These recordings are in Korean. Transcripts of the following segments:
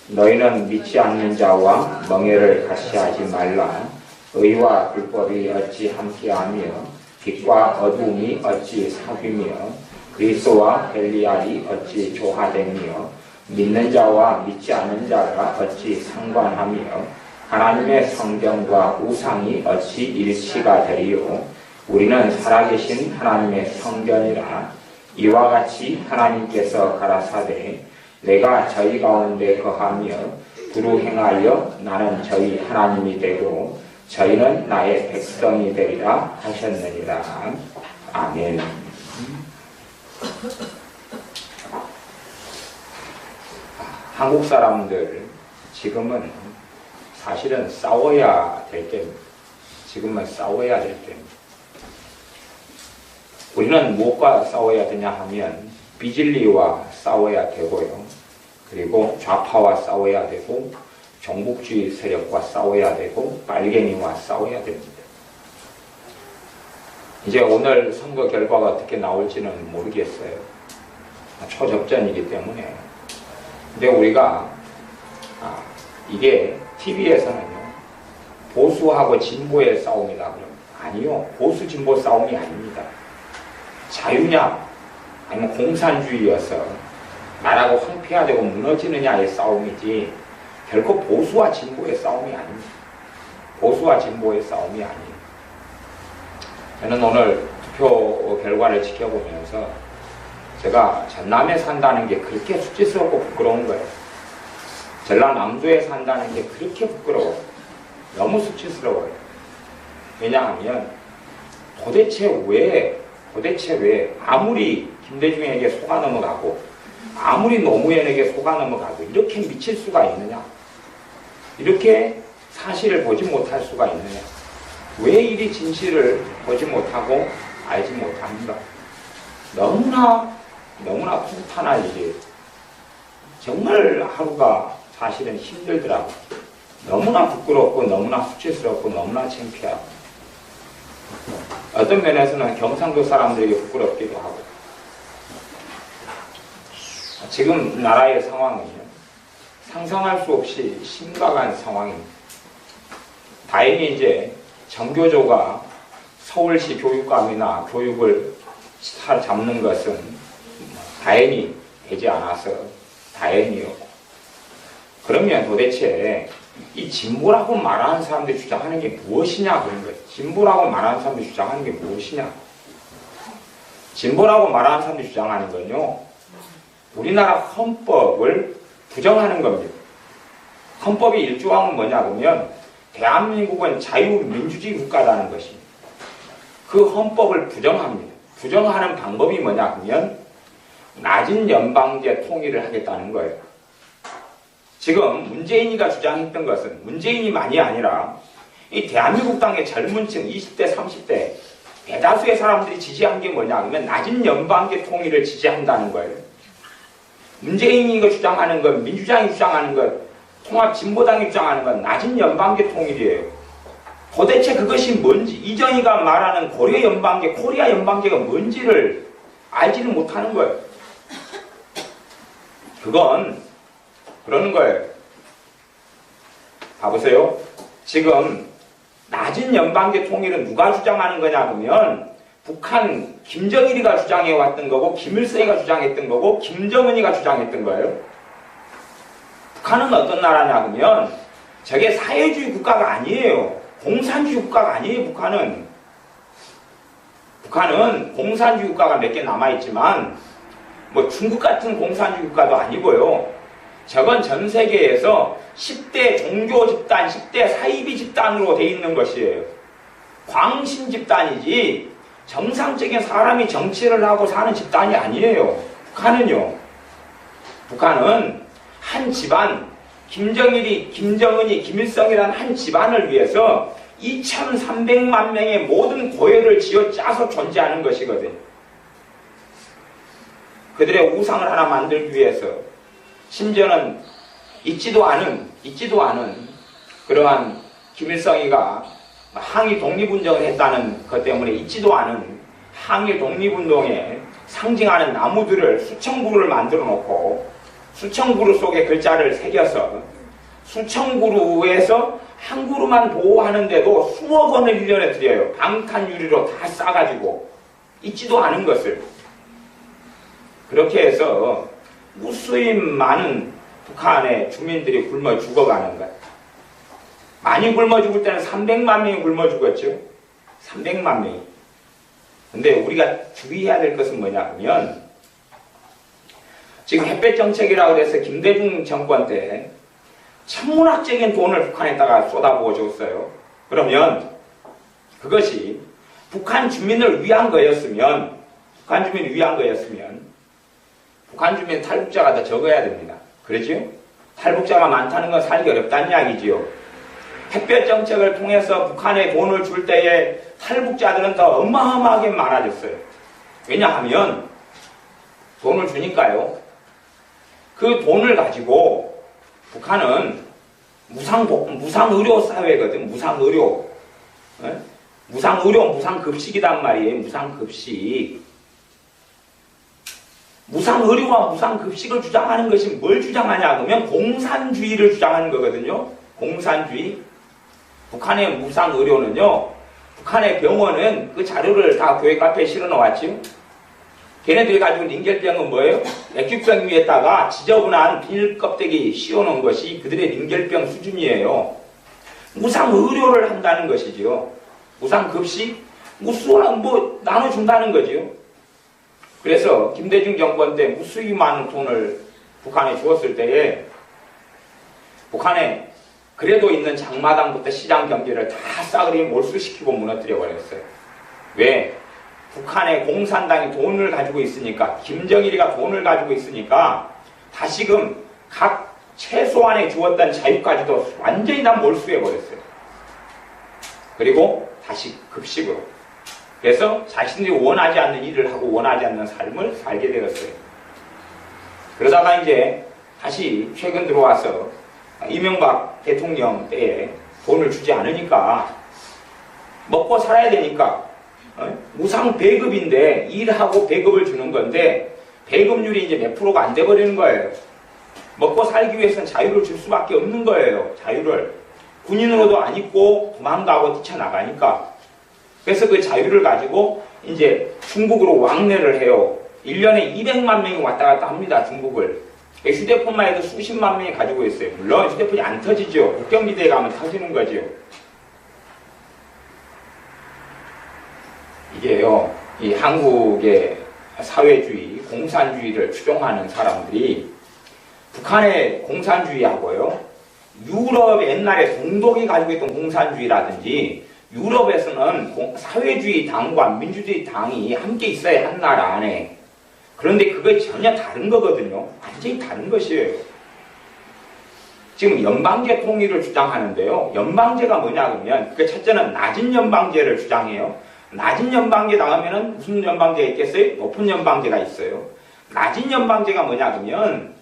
너희는 믿지 않는 자와 멍에를 같이 하지 말라. 의와 불법이 어찌 함께하며 빛과 어두움이 어찌 사귀며 그리스도와 벨리알이 어찌 조화되며 믿는 자와 믿지 않는 자가 어찌 상관하며 하나님의 성경과 우상이 어찌 일치가 되리요. 우리는 살아계신 하나님의 성전이라. 이와 같이 하나님께서 가라사대 내가 저희 가운데 거하며 두루 행하여 나는 저희 하나님이 되고 저희는 나의 백성이 되리라 하셨느니라. 아멘. 한국 사람들 지금은 사실은 싸워야 될 때입니다. 지금은 싸워야 될 때입니다. 우리는 무엇과 싸워야 되냐 하면 비진리와 싸워야 되고요. 그리고 좌파와 싸워야 되고 종북주의 세력과 싸워야 되고 빨갱이와 싸워야 됩니다. 이제 오늘 선거 결과가 어떻게 나올지는 모르겠어요. 초접전이기 때문에. 근데 우리가 이게 TV에서는요 보수하고 진보의 싸움이다 그러면 아니요. 보수 진보 싸움이 아닙니다. 자유냐 아니면 공산주의여서 나라가 황폐화되고 무너지느냐의 싸움이지 결코 보수와 진보의 싸움이 아닙니다. 보수와 진보의 싸움이 아니에요. 저는 오늘 투표 결과를 지켜보면서 제가 전남에 산다는 게 그렇게 수치스럽고 부끄러운 거예요. 전라남도에 산다는 게 그렇게 부끄러워요. 너무 수치스러워요. 왜냐하면 도대체 왜 아무리 김대중에게 속아 넘어가고 아무리 노무현에게 속아 넘어가고 이렇게 미칠 수가 있느냐, 이렇게 사실을 보지 못할 수가 있느냐, 왜 이리 진실을 보지 못하고 알지 못합니까? 너무나 불탄할 일이에요. 정말 하루가 사실은 힘들더라고요. 너무나 부끄럽고 너무나 수치스럽고 너무나 창피하고 어떤 면에서는 경상도 사람들에게 부끄럽기도 하고. 지금 나라의 상황은요 상상할 수 없이 심각한 상황입니다. 다행히 이제 정교조가 서울시 교육감이나 교육을 잡는 것은 다행히 되지 않아서 다행이요. 그러면 도대체 이 진보라고 말하는 사람들이 주장하는 게 무엇이냐 그런 거예요. 진보라고 말하는 사람들이 주장하는 게 무엇이냐. 진보라고 말하는 사람들이 주장하는 건요 우리나라 헌법을 부정하는 겁니다. 헌법의 일조항은 뭐냐 그러면 대한민국은 자유민주주의 국가라는 것입니다. 그 헌법을 부정합니다. 부정하는 방법이 뭐냐 그러면 낮은 연방제 통일을 하겠다는 거예요. 지금 문재인이가 주장했던 것은 문재인이만이 아니라 이 대한민국 땅의 젊은 층 20대 30대 대다수의 사람들이 지지한 게 뭐냐 그러면 낮은 연방제 통일을 지지한다는 거예요. 문재인이가 주장하는 것, 민주당이 주장하는 것, 통합진보당이 주장하는 건 낮은 연방제 통일이에요. 도대체 그것이 뭔지, 이정희가 말하는 고려 연방제, 코리아 연방제가 뭔지를 알지는 못하는 거예요. 그건 그러는 거예요. 봐보세요. 지금 낮은 연방제 통일은 누가 주장하는 거냐 그러면 북한 김정일이가 주장해왔던 거고 김일성이가 주장했던 거고 김정은이가 주장했던 거예요. 북한은 어떤 나라냐 그러면 저게 사회주의 국가가 아니에요. 공산주의 국가가 아니에요. 북한은 공산주의 국가가 몇 개 남아있지만 뭐 중국 같은 공산주의 국가도 아니고요. 저건 전 세계에서 10대 종교 집단, 10대 사이비 집단으로 돼 있는 것이에요. 광신 집단이지 정상적인 사람이 정치를 하고 사는 집단이 아니에요. 북한은 한 집안, 김정일이, 김정은이, 김일성이라는 한 집안을 위해서 2300만 명의 모든 고열을 쥐어짜서 존재하는 것이거든요. 그들의 우상을 하나 만들기 위해서 심지어는 있지도 않은 그러한 김일성이가 항일 독립운동을 했다는 것 때문에 있지도 않은 항일 독립운동에 상징하는 나무들을 수천 그루를 만들어 놓고 수천 그루 속에 글자를 새겨서 수천 그루에서 한 그루만 보호하는데도 수억 원을 1년에 들여요. 방탄유리로 다 싸가지고 있지도 않은 것을. 그렇게 해서 무수히 많은 북한의 주민들이 굶어 죽어가는 것. 많이 굶어 죽을 때는 300만 명이 굶어 죽었죠. 300만 명이. 근데 우리가 주의해야 될 것은 뭐냐 하면 지금 햇볕 정책이라고 해서 김대중 정권 때 천문학적인 돈을 북한에다가 쏟아부어 줬어요. 그러면 그것이 북한 주민을 위한 거였으면 북한 주민 탈북자가 더 적어야 됩니다. 그렇죠? 탈북자가 많다는 건 살기 어렵다는 이야기지요. 햇볕 정책을 통해서 북한에 돈을 줄 때에 탈북자들은 더 어마어마하게 많아졌어요. 왜냐하면 돈을 주니까요. 그 돈을 가지고 북한은 무상의료 사회거든. 무상의료. 무상의료, 무상급식이란 말이에요. 무상급식. 무상의료와 무상급식을 주장하는 것이 뭘 주장하냐 그러면 공산주의를 주장하는 거거든요. 공산주의. 북한의 무상의료는요. 북한의 병원은 그 자료를 다 교회 카페에 실어놓았지요. 걔네들이 가지고 있는 링겔병은 뭐예요? 맥주병 위에다가 지저분한 비닐 껍데기 씌워놓은 것이 그들의 링겔병 수준이에요. 무상의료를 한다는 것이지요. 무상급식? 나눠준다는 거지요. 그래서 김대중 정권 때 무수히 많은 돈을 북한에 주었을 때에 북한에 그래도 있는 장마당부터 시장 경제를 다 싸그리 몰수시키고 무너뜨려 버렸어요. 왜? 북한의 공산당이 돈을 가지고 있으니까, 김정일이가 돈을 가지고 있으니까 다시금 각 최소한에 주었던 자유까지도 완전히 다 몰수해 버렸어요. 그리고 다시 급식으로. 그래서 자신들이 원하지 않는 일을 하고 원하지 않는 삶을 살게 되었어요. 그러다가 이제 다시 최근 들어와서 이명박 대통령 때에 돈을 주지 않으니까 먹고 살아야 되니까 무상 배급인데 일하고 배급을 주는 건데 배급률이 이제 몇 프로가 안 돼버리는 거예요. 먹고 살기 위해서는 자유를 줄 수밖에 없는 거예요. 자유를. 군인으로도 안 입고 도망가고 뛰쳐나가니까. 그래서 그 자유를 가지고 이제 중국으로 왕래를 해요. 1년에 200만 명이 왔다 갔다 합니다. 중국을. 휴대폰만 해도 수십만 명이 가지고 있어요. 물론 휴대폰이 안 터지죠. 국경지대에 가면 터지는 거죠. 이게요, 이 한국의 사회주의, 공산주의를 추종하는 사람들이 북한의 공산주의하고요, 유럽 옛날에 동독이 가지고 있던 공산주의라든지 유럽에서는 사회주의 당과 민주주의 당이 함께 있어야 한 나라 안에. 그런데 그게 전혀 다른 거거든요. 완전히 다른 것이에요. 지금 연방제 통일을 주장하는데요. 연방제가 뭐냐 그러면 그 첫째는 낮은 연방제를 주장해요. 낮은 연방제 나가면은 무슨 연방제가 있겠어요? 높은 연방제가 있어요. 낮은 연방제가 뭐냐 그러면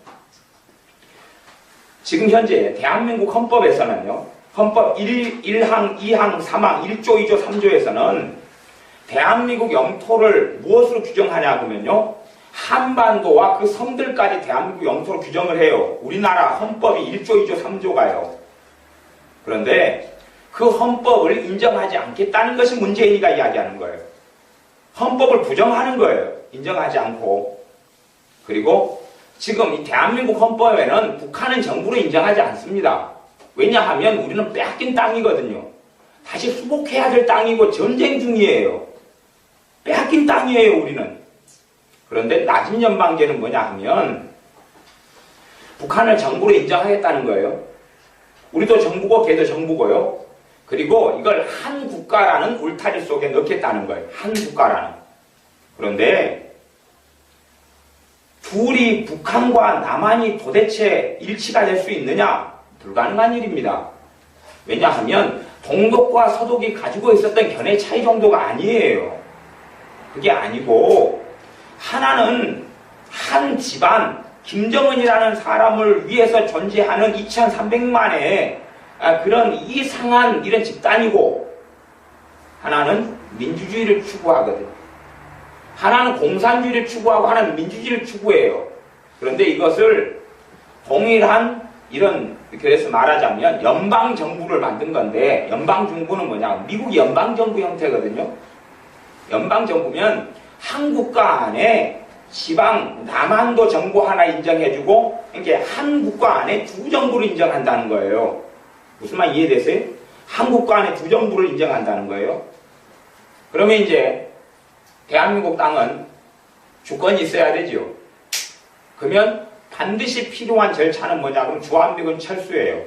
지금 현재 대한민국 헌법에서는요. 헌법 1항, 2항, 3항, 1조, 2조, 3조에서는 대한민국 영토를 무엇으로 규정하냐 그러면요. 한반도와 그 섬들까지 대한민국 영토로 규정을 해요. 우리나라 헌법이 1조, 2조, 3조가요. 그런데 그 헌법을 인정하지 않겠다는 것이 문재인이가 이야기하는 거예요. 헌법을 부정하는 거예요. 인정하지 않고. 그리고 지금 이 대한민국 헌법에는 북한은 정부를 인정하지 않습니다. 왜냐하면 우리는 빼앗긴 땅이거든요. 다시 수복해야 될 땅이고 전쟁 중이에요. 빼앗긴 땅이에요, 우리는. 그런데 낮은 연방제는 뭐냐 하면 북한을 정부로 인정하겠다는 거예요. 우리도 정부고 걔도 정부고요. 그리고 이걸 한 국가라는 울타리 속에 넣겠다는 거예요. 한 국가라는. 그런데 둘이 북한과 남한이 도대체 일치가 될 수 있느냐? 불가능한 일입니다. 왜냐하면 동독과 서독이 가지고 있었던 견해 차이 정도가 아니에요. 그게 아니고 하나는 한 집안 김정은이라는 사람을 위해서 존재하는 2300만의 그런 이상한 이런 집단이고 하나는 민주주의를 추구하거든. 하나는 공산주의를 추구하고 하나는 민주주의를 추구해요. 그런데 이것을 동일한 이런, 그래서 말하자면 연방정부를 만든 건데, 연방정부는 뭐냐? 미국 연방정부 형태거든요. 연방정부면 한 국가 안에 지방, 남한도 정부 하나 인정해주고, 이렇게 한 국가 안에 두 정부를 인정한다는 거예요. 무슨 말 이해되세요? 한 국가 안에 두 정부를 인정한다는 거예요. 그러면 이제 대한민국 땅은 주권이 있어야 되죠. 그러면 반드시 필요한 절차는 뭐냐? 그럼 주한미군 철수예요.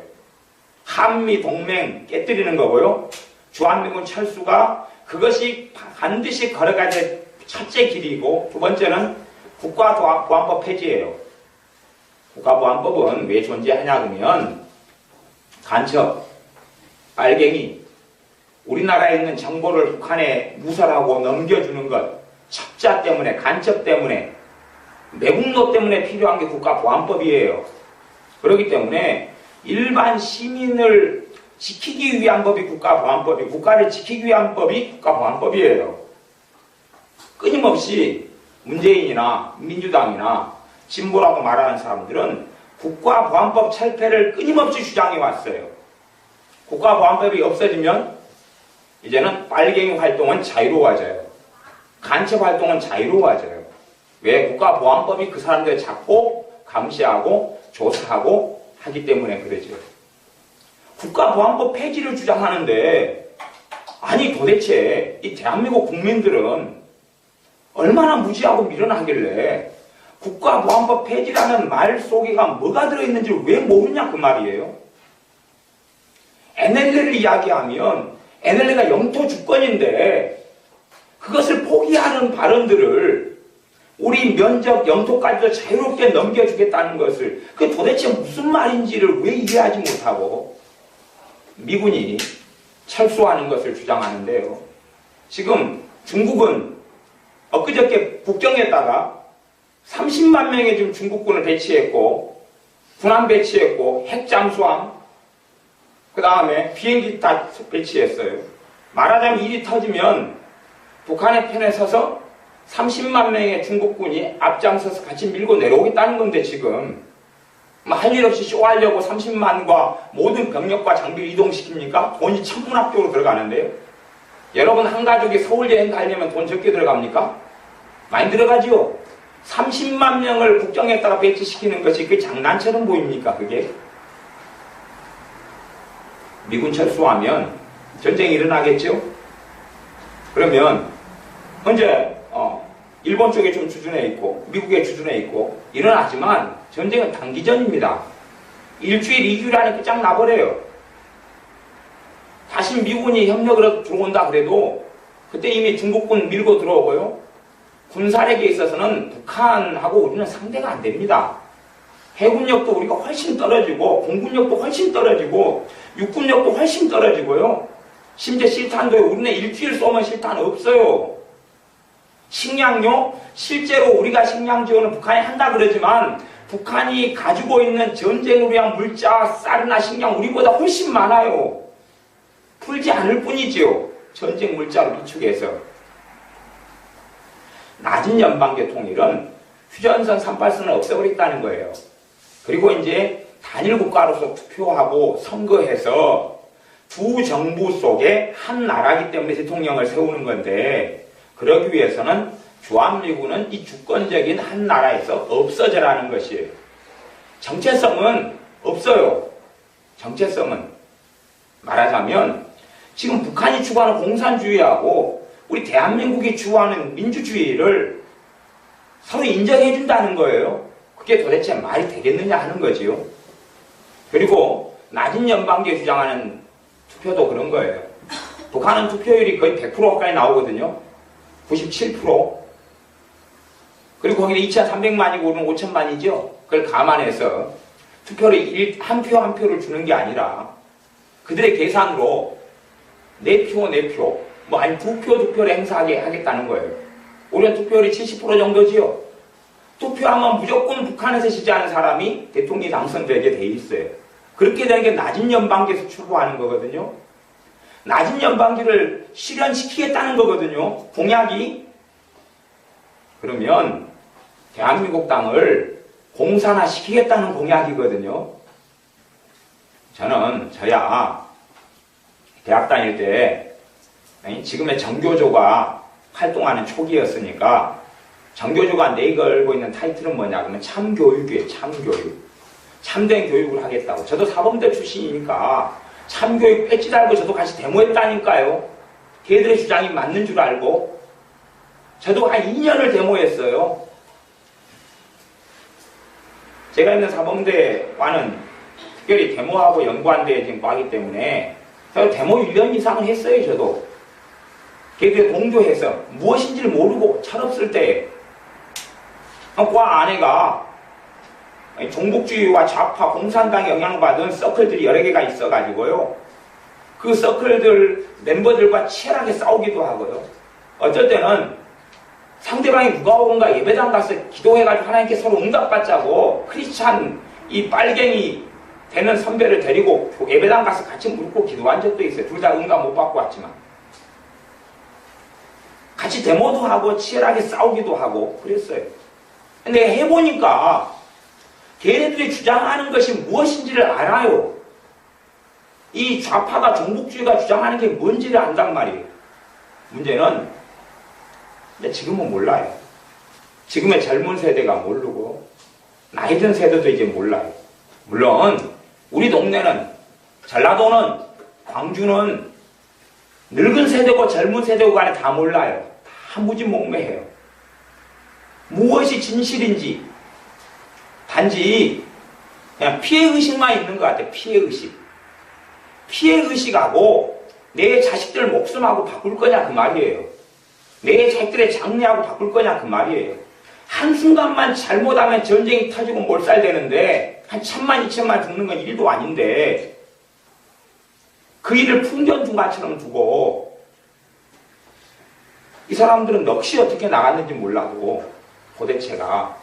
한미 동맹 깨뜨리는 거고요. 주한미군 철수가 그것이 반드시 걸어가야 될 첫째 길이고, 두 번째는 국가보안법 폐지예요. 국가보안법은 왜 존재하냐 그러면 간첩, 빨갱이, 우리나라에 있는 정보를 북한에 누설하고 넘겨주는 것, 첩자 때문에, 간첩 때문에, 매국노 때문에 필요한 게 국가보안법이에요. 그렇기 때문에 일반 시민을 지키기 위한 법이 국가보안법이, 국가를 지키기 위한 법이 국가보안법이에요. 끊임없이 문재인이나 민주당이나 진보라고 말하는 사람들은 국가보안법 철폐를 끊임없이 주장해 왔어요. 국가보안법이 없어지면 이제는 빨갱이 활동은 자유로워져요. 간첩 활동은 자유로워져요. 왜? 국가보안법이 그 사람들을 잡고 감시하고 조사하고 하기 때문에 그러죠. 국가보안법 폐지를 주장하는데, 아니 도대체 이 대한민국 국민들은 얼마나 무지하고 미련하길래 국가보안법 폐지라는 말 속에가 뭐가 들어있는지 왜 모르냐 그 말이에요. NLL을 이야기하면 NLL가 영토 주권인데 그것을 포기하는 발언들을 우리 면적 영토까지도 자유롭게 넘겨주겠다는 것을, 그게 도대체 무슨 말인지를 왜 이해하지 못하고 미군이 철수하는 것을 주장하는데요. 지금 중국은 엊그저께 북경에다가 30만 명의 지금 중국군을 배치했고, 군함 배치했고, 핵 잠수함, 그 다음에 비행기 다 배치했어요. 말하자면 일이 터지면 북한의 편에 서서 30만 명의 중국군이 앞장서서 같이 밀고 내려오겠다는 건데, 지금 할 일 없이 쇼하려고 30만과 모든 병력과 장비를 이동시킵니까? 돈이 천문학적으로 들어가는데요. 여러분 한 가족이 서울 여행 가려면 돈 적게 들어갑니까? 많이 들어가지요. 30만 명을 국경에다가 배치시키는 것이 그 장난처럼 보입니까? 그게? 미군 철수하면 전쟁이 일어나겠죠? 그러면 현재 일본 쪽에 좀 주둔해 있고 미국에 주둔해 있고 일어나지만 전쟁은 단기전입니다. 일주일, 2주일 안에 끝장 나버려요. 다시 미군이 협력으로 들어온다 그래도 그때 이미 중국군 밀고 들어오고요. 군사력에 있어서는 북한하고 우리는 상대가 안 됩니다. 해군력도 우리가 훨씬 떨어지고 공군력도 훨씬 떨어지고 육군력도 훨씬 떨어지고요. 심지어 실탄도 우리는 일주일 쏘면 실탄 없어요. 식량요? 실제로 우리가 식량 지원을 북한이 한다 그러지만 북한이 가지고 있는 전쟁을 위한 물자, 쌀이나 식량 우리보다 훨씬 많아요. 풀지 않을 뿐이지요. 전쟁 물자로 비축해서. 낮은 연방제 통일은 휴전선 38선을 없애버렸다는 거예요. 그리고 이제 단일 국가로서 투표하고 선거해서 두 정부 속에 한 나라이기 때문에 대통령을 세우는 건데, 그러기 위해서는 주한미군은 이 주권적인 한 나라에서 없어져라는 것이에요. 정체성은 없어요. 정체성은. 말하자면 지금 북한이 추구하는 공산주의하고 우리 대한민국이 추구하는 민주주의를 서로 인정해준다는 거예요. 그게 도대체 말이 되겠느냐 하는 거지요. 그리고 낮은 연방제 주장하는 투표도 그런 거예요. 북한은 투표율이 거의 100% 가까이 나오거든요. 97%. 그리고 거기는 2,300만이고 우리는 5,000만이죠. 그걸 감안해서 투표를 한 표 한 표를 주는 게 아니라 그들의 계산으로 4표, 4표, 뭐 아니 2표, 2표를 행사하게 하겠다는 거예요. 우리는 투표율이 70% 정도지요. 투표하면 무조건 북한에서 지지하는 사람이 대통령이 당선되게 돼 있어요. 그렇게 되는 게 낮은 연방제에서 출구하는 거거든요. 낮은 연방제를 실현시키겠다는 거거든요. 공약이. 그러면 대한민국 땅을 공산화 시키겠다는 공약이거든요. 저야 대학 다닐 때 지금의 정교조가 활동하는 초기였으니까 정교조가 내걸고 있는 타이틀은 뭐냐 그러면 참교육이에요. 참교육. 참된 교육을 하겠다고. 저도 사범대 출신이니까 참교육 배지 달고 저도 같이 데모했다니까요. 걔들의 주장이 맞는 줄 알고 저도 한 2년을 데모했어요. 제가 있는 사범대와는 특별히 데모하고 연구한 데 지금 과기 때문에 저도 데모 1년 이상을 했어요. 저도 걔들 동조해서 무엇인지를 모르고 철없을 때 과 안에가 종북주의와 좌파 공산당에 영향받은 서클들이 여러 개가 있어가지고요. 그 서클들 멤버들과 치열하게 싸우기도 하고요. 어쩔 때는 상대방이 누가 오는가 예배당 가서 기도해가지고 하나님께 서로 응답받자고 크리스찬 이 빨갱이 되는 선배를 데리고 예배당 가서 같이 묻고 기도한 적도 있어요. 둘 다 응답 못 받고 왔지만. 같이 데모도 하고 치열하게 싸우기도 하고 그랬어요. 근데 해보니까 걔네들이 주장하는 것이 무엇인지를 알아요. 이 좌파가 종북주의가 주장하는 게 뭔지를 안단 말이에요. 문제는 근데 지금은 몰라요. 지금의 젊은 세대가 모르고 나이 든 세대도 이제 몰라요. 물론 우리 동네는 전라도는 광주는 늙은 세대고 젊은 세대고 간에 다 몰라요. 다 무지몽매해요. 무엇이 진실인지 단지 그냥 피해의식만 있는 것 같아요. 피해의식. 피해의식하고 내 자식들 목숨하고 바꿀 거냐 그 말이에요. 내 자식들의 장래하고 바꿀 거냐 그 말이에요. 한순간만 잘못하면 전쟁이 터지고 몰살되는데 한 1000만 2000만 죽는 건 일도 아닌데 그 일을 풍전중간처럼 두고 이 사람들은 넋이 어떻게 나갔는지 몰라도 도대체가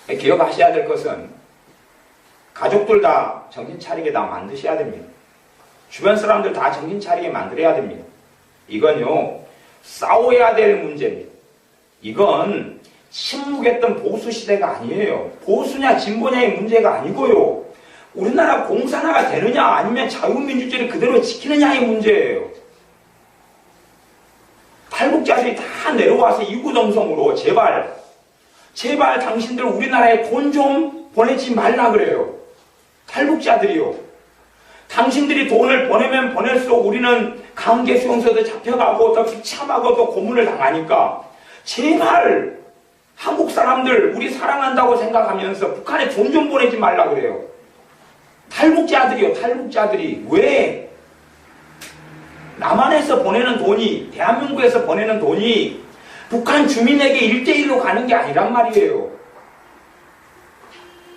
기억하셔야 될 것은 가족들 다 정신 차리게 다 만드셔야 됩니다. 주변 사람들 다 정신 차리게 만들어야 됩니다. 이건요 싸워야 될 문제입니다. 이건 침묵했던 보수 시대가 아니에요. 보수냐 진보냐의 문제가 아니고요. 우리나라 공산화가 되느냐 아니면 자유민주주의를 그대로 지키느냐의 문제예요. 탈북자들이 다 내려와서 이구동성으로 제발 당신들 우리나라에 돈 좀 보내지 말라 그래요. 탈북자들이요. 당신들이 돈을 보내면 보낼수록 우리는 강제 수용소도 잡혀가고 더 비참하고 더 고문을 당하니까 제발 한국 사람들 우리 사랑한다고 생각하면서 북한에 돈 좀 보내지 말라 그래요. 탈북자들이요. 탈북자들이 왜 남한에서 보내는 돈이 대한민국에서 보내는 돈이 북한 주민에게 1대1로 가는 게 아니란 말이에요.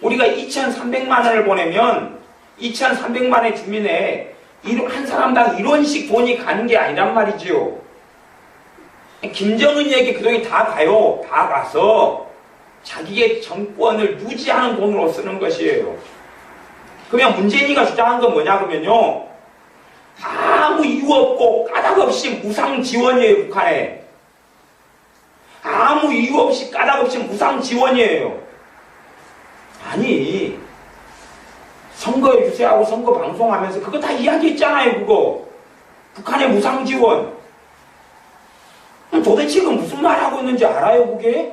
우리가 2,300만 원을 보내면 2,300만 원의 주민에 한 사람당 1원씩 돈이 가는 게 아니란 말이지요. 김정은에게 그 돈이 다 가요. 다 가서 자기의 정권을 유지하는 돈으로 쓰는 것이에요. 그러면 문재인이가 주장한 건 뭐냐 그러면요. 아무 이유 없고 까닭 없이 무상 지원이에요. 북한에. 아무 이유 없이 까닭 없이 무상 지원이에요. 아니 선거 유세하고 선거 방송하면서 그거 다 이야기했잖아요. 그거 북한의 무상 지원. 도대체 그 무슨 말 하고 있는지 알아요 그게?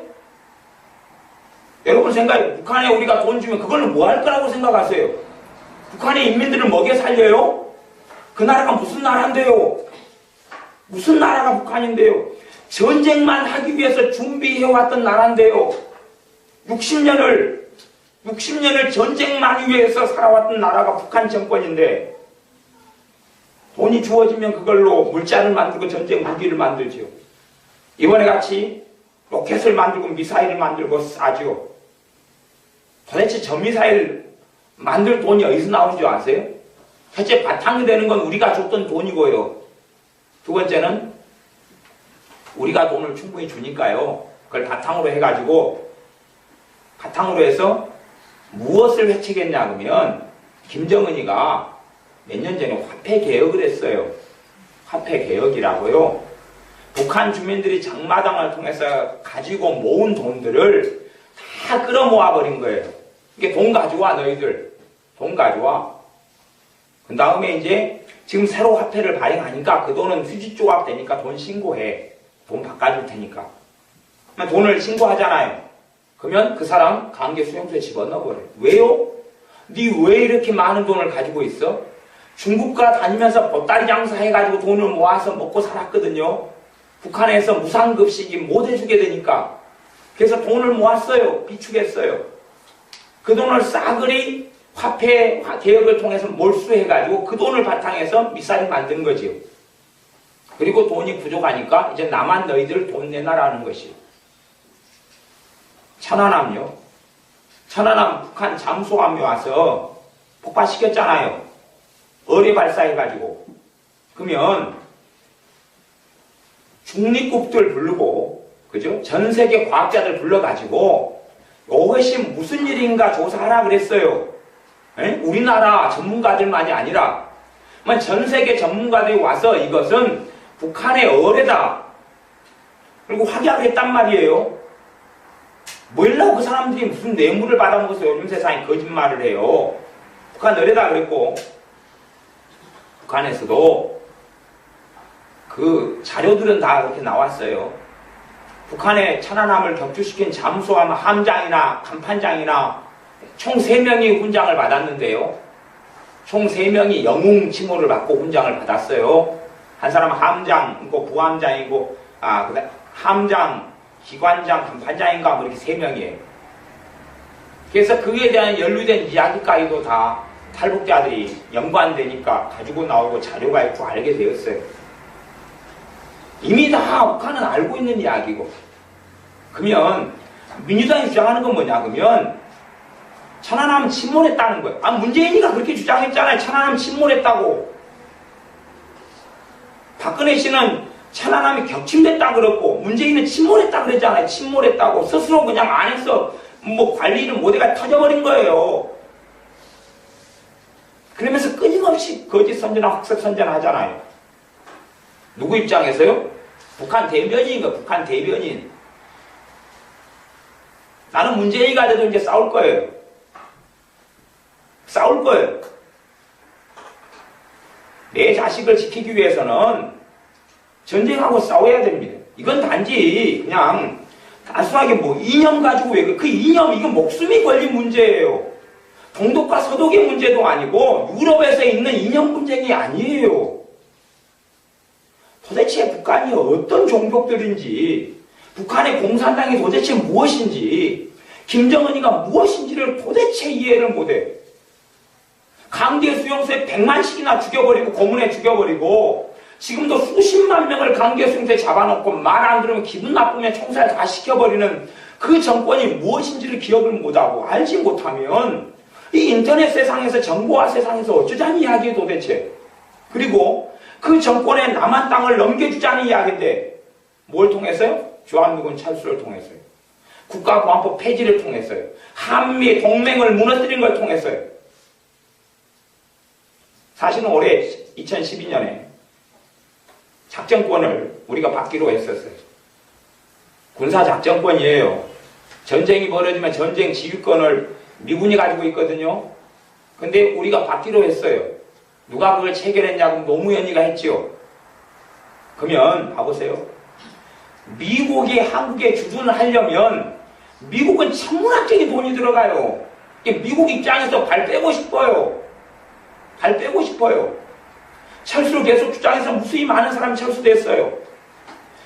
여러분 생각해. 북한에 우리가 돈 주면 그걸로 뭐 할 거라고 생각하세요? 북한의 인민들을 먹여 살려요? 그 나라가 무슨 나라인데요? 무슨 나라가 북한인데요? 전쟁만 하기 위해서 준비해왔던 나라인데요. 60년을 전쟁만 위해서 살아왔던 나라가 북한 정권인데 돈이 주어지면 그걸로 물자를 만들고 전쟁 무기를 만들죠. 이번에 같이 로켓을 만들고 미사일을 만들고 쏴죠. 도대체 저 미사일 만들 돈이 어디서 나온 줄 아세요? 첫째 바탕이 되는 건 우리가 줬던 돈이고요. 두 번째는 우리가 돈을 충분히 주니까요. 그걸 바탕으로 해가지고 바탕으로 해서 무엇을 회칙했냐 그러면 김정은이가 몇 년 전에 화폐 개혁을 했어요. 화폐 개혁이라고요. 북한 주민들이 장마당을 통해서 가지고 모은 돈들을 다 끌어모아 버린 거예요. 이게 돈 가져와, 너희들. 돈 가져와. 그 다음에 이제 지금 새로 화폐를 발행하니까 그 돈은 휴지조각 되니까 돈 신고해. 돈 바꿔줄 테니까. 돈을 신고하잖아요. 그러면 그 사람 강제 수용소에 집어넣어버려요. 왜요? 니 왜 이렇게 많은 돈을 가지고 있어? 중국가 다니면서 보따리 장사해가지고 돈을 모아서 먹고 살았거든요. 북한에서 무상급식이 못 해주게 되니까. 그래서 돈을 모았어요. 비축했어요. 그 돈을 싸그리 화폐 개혁을 통해서 몰수해가지고 그 돈을 바탕해서 미사일 만든 거지요. 그리고 돈이 부족하니까 이제 나만 너희들 돈 내놔라는 것이요. 천안함요. 천안함 북한 잠수함이 와서 폭파시켰잖아요. 어뢰 발사해가지고. 그러면 중립국들 부르고, 그죠? 전 세계 과학자들 불러가지고 이것이 무슨 일인가 조사하라 그랬어요. 에? 우리나라 전문가들만이 아니라 전 세계 전문가들이 와서 이것은 북한의 어뢰다. 그리고 확약을 했단 말이에요. 뭐라고 그 사람들이 무슨 뇌물을 받아먹어서 요즘 세상에 거짓말을 해요. 북한 어뢰다 그랬고, 북한에서도 그 자료들은 다 그렇게 나왔어요. 북한의 천안함을 격추시킨 잠수함 함장이나 간판장이나 총 3명이 훈장을 받았는데요. 총 3명이 영웅 칭호를 받고 훈장을 받았어요. 한 사람은 함장이고 부함장이고, 함장, 기관장, 간판장인가 뭐 이렇게 3명이에요. 그래서 그에 대한 연루된 이야기까지도 다 탈북자들이 연관되니까 가지고 나오고 자료가 있고 알게 되었어요. 이미 다 북한은 알고 있는 이야기고. 그러면 민주당이 주장하는 건 뭐냐 그러면 천안함 침몰했다는 거예요. 문재인이가 그렇게 주장했잖아요. 천안함 침몰했다고. 박근혜 씨는 천안함이 격침됐다 그랬고 문재인은 침몰했다 그랬잖아요. 침몰했다고. 스스로 그냥 안에서 뭐 관리를 못해가 터져버린 거예요. 그러면서 끊임없이 거짓 선전하고 학습 선전하잖아요. 누구 입장에서요? 북한 대변인인 거, 북한 대변인. 나는 문재인이가 돼도 이제 싸울 거예요. 싸울 거예요. 내 자식을 지키기 위해서는 전쟁하고 싸워야 됩니다. 이건 단지 그냥 단순하게 뭐 이념 가지고 왜 그 이념 이건 목숨이 걸린 문제예요. 동독과 서독의 문제도 아니고 유럽에서 있는 이념 분쟁이 아니에요. 도대체 북한이 어떤 종족들인지, 북한의 공산당이 도대체 무엇인지, 김정은이가 무엇인지를 도대체 이해를 못해. 강제 수용소에 100만씩이나 죽여버리고 고문에 죽여버리고 지금도 수십만 명을 강제 수용소에 잡아놓고 말 안 들으면 기분 나쁘면 총살 다 시켜버리는 그 정권이 무엇인지를 기억을 못하고 알지 못하면 이 인터넷 세상에서 정보화 세상에서 어쩌자는 이야기예요 도대체. 그리고 그 정권에 남한 땅을 넘겨주자는 이야기인데 뭘 통해서요? 주한미군 철수를 통해서요. 국가보안법 폐지를 통해서요. 한미 동맹을 무너뜨린 걸 통해서요. 사실은 올해 2012년에 작전권을 우리가 받기로 했었어요. 군사작전권이에요. 전쟁이 벌어지면 전쟁 지휘권을 미군이 가지고 있거든요. 근데 우리가 받기로 했어요. 누가 그걸 체결했냐고 노무현이가 했지요. 그러면 봐보세요. 미국이 한국에 주둔을 하려면 미국은 천문학적인 돈이 들어가요. 미국 입장에서 발 빼고 싶어요. 발 빼고 싶어요. 철수를 계속 주장해서 무수히 많은 사람이 철수됐어요.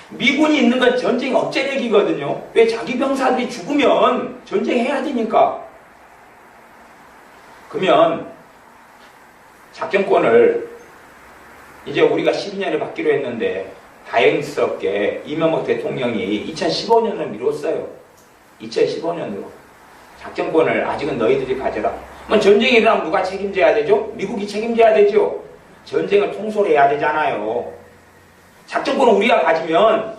미군이 있는 건 전쟁 억제력이거든요. 왜 자기 병사들이 죽으면 전쟁해야 되니까. 그러면 작전권을 이제 우리가 12년에 받기로 했는데 다행스럽게 이명박 대통령이 2015년을 미뤘어요. 2015년으로. 작전권을 아직은 너희들이 가져라. 전쟁이 일어나면 누가 책임져야 되죠? 미국이 책임져야 되죠? 전쟁을 통솔해야 되잖아요. 작전권을 우리가 가지면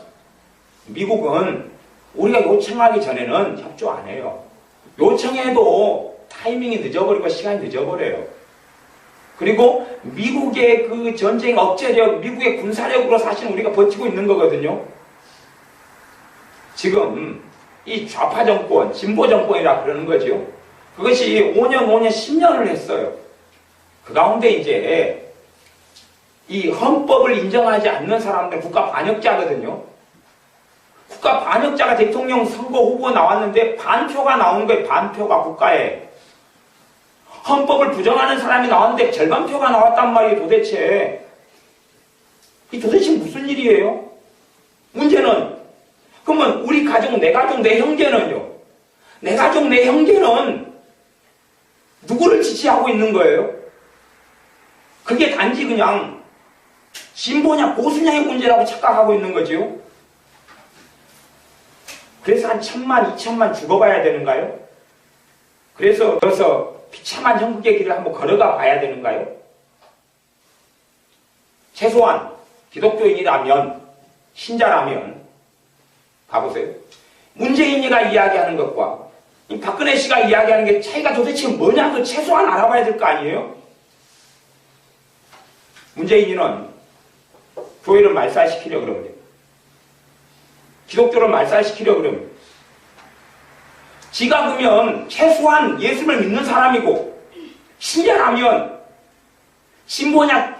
미국은 우리가 요청하기 전에는 협조 안 해요. 요청해도 타이밍이 늦어버리고 시간이 늦어버려요. 그리고 미국의 그 전쟁 억제력, 미국의 군사력으로 사실 우리가 버티고 있는 거거든요. 지금 이 좌파 정권, 진보 정권이라 그러는 거죠. 그것이 5년, 10년을 했어요. 그 가운데 이제 이 헌법을 인정하지 않는 사람들 국가 반역자거든요. 국가 반역자가 대통령 선거 후보 나왔는데 반표가 나오는 거예요. 반표가 국가에. 헌법을 부정하는 사람이 나왔는데 절반표가 나왔단 말이에요. 도대체. 이 도대체 무슨 일이에요? 문제는 그러면 우리 가족, 내 가족, 내 형제는요? 내 가족, 내 형제는 누구를 지지하고 있는 거예요? 그게 단지 그냥 진보냐 보수냐의 문제라고 착각하고 있는 거지요. 그래서 한 1000만, 2000만 죽어봐야 되는가요? 그래서 비참한 형국의 길을 한번 걸어가 봐야 되는가요? 최소한 기독교인이라면, 신자라면 봐보세요. 문재인이가 이야기하는 것과 이 박근혜 씨가 이야기하는 게 차이가 도대체 뭐냐? 그 최소한 알아봐야 될 거 아니에요? 문재인이는 교회를 말살시키려고 그러면 기독교를 말살시키려고 그러면 지가 그러면 최소한 예수를 믿는 사람이고 신자라면 진보냐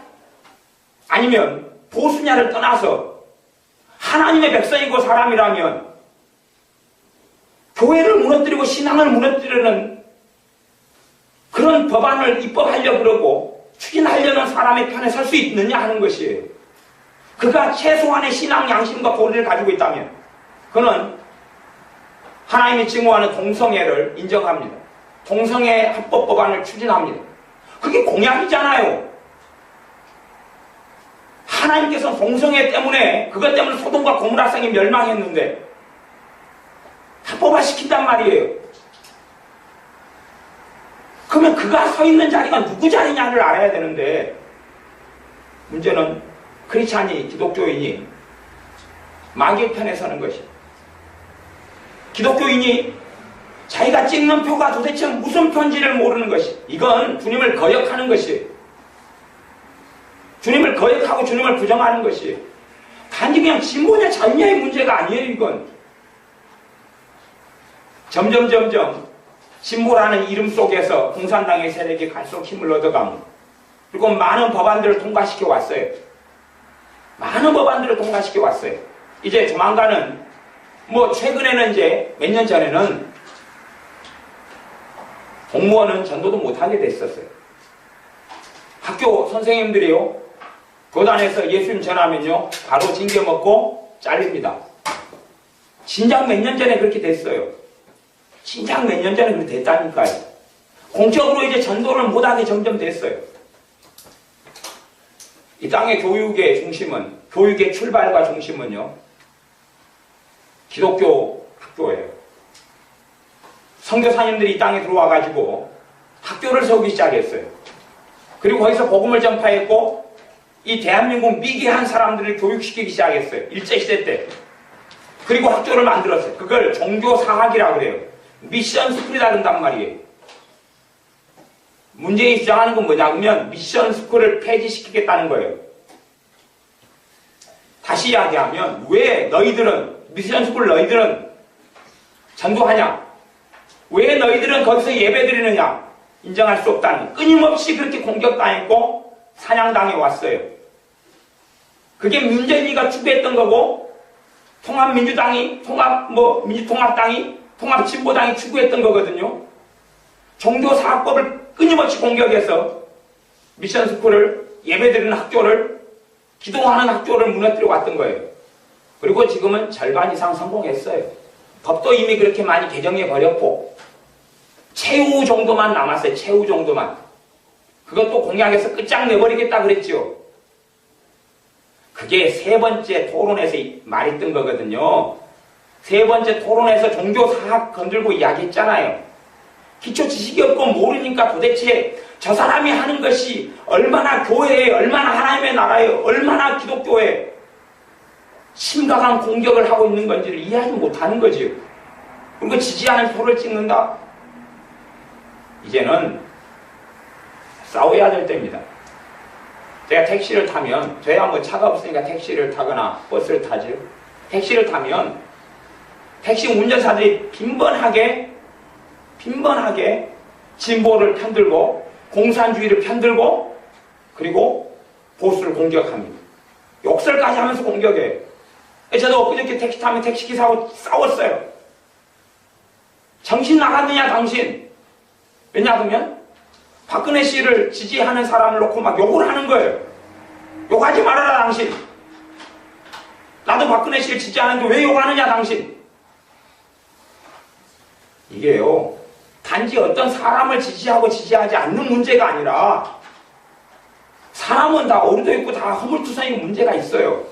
아니면 보수냐를 떠나서 하나님의 백성이고 사람이라면 교회를 무너뜨리고 신앙을 무너뜨리는 그런 법안을 입법하려고 그러고 추진하려는 사람의 편에 설 수 있느냐 하는 것이에요. 그가 최소한의 신앙 양심과 도리를 가지고 있다면 그는 하나님이 증오하는 동성애를 인정합니다. 동성애 합법 법안을 추진합니다. 그게 공약이잖아요. 하나님께서 동성애 때문에 그것 때문에 소돔과 고모라 성이 멸망했는데 합법화시킨단 말이에요. 그러면 그가 서 있는 자리가 누구 자리냐를 알아야 되는데 문제는 크리스찬이 기독교인이 마귀의 편에 서는 것이에요. 기독교인이 자기가 찍는 표가 도대체 무슨 편지를 모르는 것이 이건 주님을 거역하는 것이에요. 주님을 거역하고 주님을 부정하는 것이에요. 단지 그냥 진보냐 자유냐의 문제가 아니에요. 이건 점점 진보라는 이름 속에서 공산당의 세력이 갈수록 힘을 얻어가고 그리고 많은 법안들을 통과시켜 왔어요. 많은 법안들을 통과시켜 왔어요. 이제 조만간은 최근에는 이제 몇 년 전에는 공무원은 전도도 못하게 됐었어요. 학교 선생님들이요 교단에서 예수님 전하면요 바로 징계먹고 잘립니다. 진작 몇 년 전에 그렇게 됐어요. 진작 몇 년 전에 그렇게 됐다니까요. 공적으로 이제 전도를 못하게 점점 됐어요. 이 땅의 교육의 중심은 교육의 출발과 중심은요 기독교 학교예요. 선교사님들이 이 땅에 들어와가지고 학교를 세우기 시작했어요. 그리고 거기서 복음을 전파했고 이 대한민국 미개한 사람들을 교육시키기 시작했어요. 일제시대 때. 그리고 학교를 만들었어요. 그걸 종교사학이라고 그래요. 미션 스쿨이라 그런단 말이에요. 문재인이 주장하는 건 뭐냐면 미션 스쿨을 폐지시키겠다는 거예요. 다시 이야기하면 왜 너희들은 미션 스쿨 너희들은 전도하냐? 왜 너희들은 거기서 예배드리느냐? 인정할 수 없다는 끊임없이 그렇게 공격당했고 사냥당해 왔어요. 그게 문재인이가 추구했던 거고 통합민주당이 민주통합당이 통합진보당이 추구했던 거거든요. 종교사학법을 끊임없이 공격해서 미션스쿨을 예배드리는 학교를 기도하는 학교를 무너뜨려 왔던 거예요. 그리고 지금은 절반 이상 성공했어요. 법도 이미 그렇게 많이 개정해 버렸고 최후 정도만 남았어요. 최후 정도만. 그것도 공약에서 끝장내버리겠다 그랬죠. 그게 세 번째 토론에서 말했던 거거든요. 세 번째 토론에서 종교사학 건들고 이야기했잖아요. 기초 지식이 없고 모르니까 도대체 저 사람이 하는 것이 얼마나 교회에, 얼마나 하나님의 나라에, 얼마나 기독교에 심각한 공격을 하고 있는 건지를 이해하지 못하는 거지요. 그리고 지지하는 표를 찍는다? 이제는 싸워야 될 때입니다. 제가 택시를 타면, 저야 차가 없으니까 택시를 타거나 버스를 타죠. 택시를 타면 택시 운전사들이 빈번하게 진보를 편들고 공산주의를 편들고 그리고 보수를 공격합니다. 욕설까지 하면서 공격해요. 저도 엊그저께 택시 타면 택시기사하고 싸웠어요. 정신 나갔느냐 당신. 왜냐하면 박근혜 씨를 지지하는 사람을 놓고 막 욕을 하는 거예요. 욕하지 말아라 당신. 나도 박근혜 씨를 지지하는데 왜 욕하느냐 당신. 이게요, 단지 어떤 사람을 지지하고 지지하지 않는 문제가 아니라 사람은 다 어리도 있고 다 허물투성이 문제가 있어요.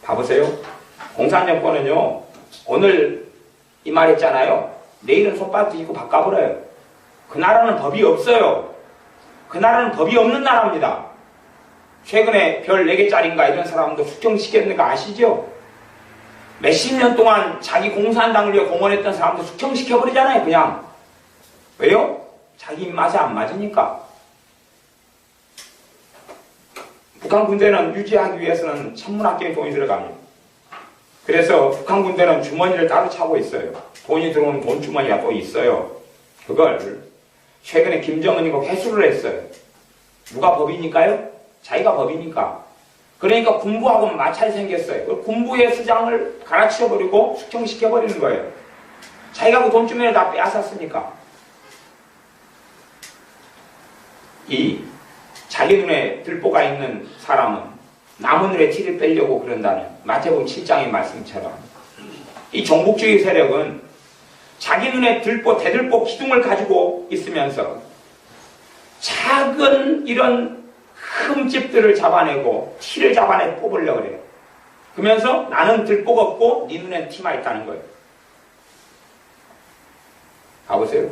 봐보세요. 공산정권은요, 오늘 이 말 했잖아요. 내일은 손바닥 뒤집고 바꿔버려요. 그 나라는 법이 없어요. 그 나라는 법이 없는 나라입니다. 최근에 별 4개짜리인가 이런 사람도 숙청시켰는 거 아시죠? 몇십 년 동안 자기 공산당을 위해 공헌했던 사람도 숙청시켜버리잖아요, 그냥. 왜요? 자기 입맛에 안 맞으니까. 북한 군대는 유지하기 위해서는 천문학적인 돈이 들어갑니다. 그래서 북한 군대는 주머니를 따로 차고 있어요. 돈이 들어오는 돈 주머니가 또 있어요. 그걸 최근에 김정은이가 회수를 했어요. 누가 법이니까요? 자기가 법이니까. 그러니까 군부하고 마찰이 생겼어요. 군부의 수장을 갈아치워버리고 숙청시켜버리는 거예요. 자기가 그 돈 주머니를 다 빼앗았으니까. 이 자기 눈에 들보가 있는 사람은 남의 눈에 티를 빼려고 그런다는 마태복음 7장의 말씀처럼 이 종북주의 세력은 자기 눈에 들보, 대들보 기둥을 가지고 있으면서 작은 이런 흠집들을 잡아내고 티를 잡아내 뽑으려고 그래요. 그러면서 나는 들보가 없고 네 눈엔 티만 있다는 거예요. 봐보세요.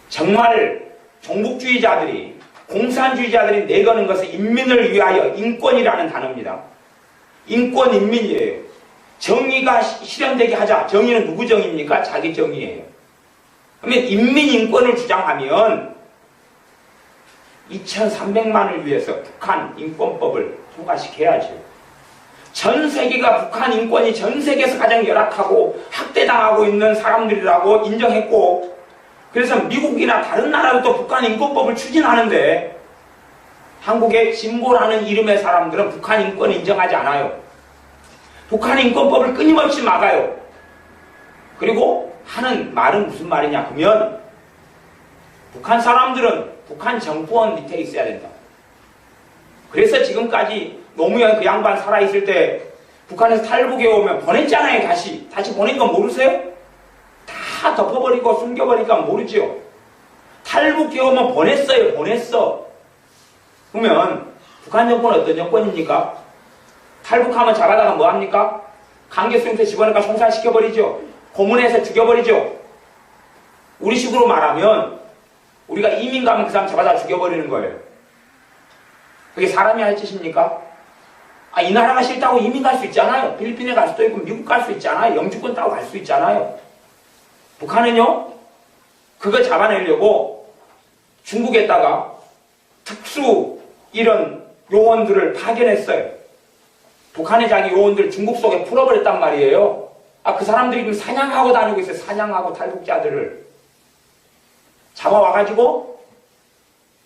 정말 종북주의자들이 공산주의자들이 내거는 것은 인민을 위하여 인권이라는 단어입니다. 인권 인민이에요. 정의가 실현되게 하자. 정의는 누구 정의입니까? 자기 정의예요. 그러면 인민 인권을 주장하면 2300만을 위해서 북한 인권법을 통과시켜야죠. 전 세계가 북한 인권이 전 세계에서 가장 열악하고 학대당하고 있는 사람들이라고 인정했고, 그래서 미국이나 다른 나라도 북한 인권법을 추진하는데 한국의 진보라는 이름의 사람들은 북한 인권을 인정하지 않아요. 북한 인권법을 끊임없이 막아요. 그리고 하는 말은 무슨 말이냐 그러면 북한 사람들은 북한 정권 밑에 있어야 된다. 그래서 지금까지 노무현 그 양반 살아있을 때 북한에서 탈북해 오면 보냈잖아요. 다시 보낸 건 모르세요? 다 덮어버리고 숨겨버리니까 모르죠. 탈북해 오면 보냈어. 그러면 북한 정권은 어떤 정권입니까? 탈북하면 잡아다가 뭐합니까? 강제수용소에 집어넣으니까 송살시켜버리죠. 고문해서 죽여버리죠. 우리 식으로 말하면 우리가 이민 가면 그 사람 잡아다 죽여버리는 거예요. 그게 사람이 할 짓입니까? 이 나라가 싫다고 이민 갈 수 있잖아요. 필리핀에 갈 수도 있고 미국 갈 수 있잖아요. 영주권 따고 갈 수 있잖아요. 북한은요, 그거 잡아내려고 중국에다가 특수 이런 요원들을 파견했어요. 북한의 자기 요원들 중국 속에 풀어버렸단 말이에요. 그 사람들이 지금 사냥하고 다니고 있어요. 사냥하고 탈북자들을 잡아와가지고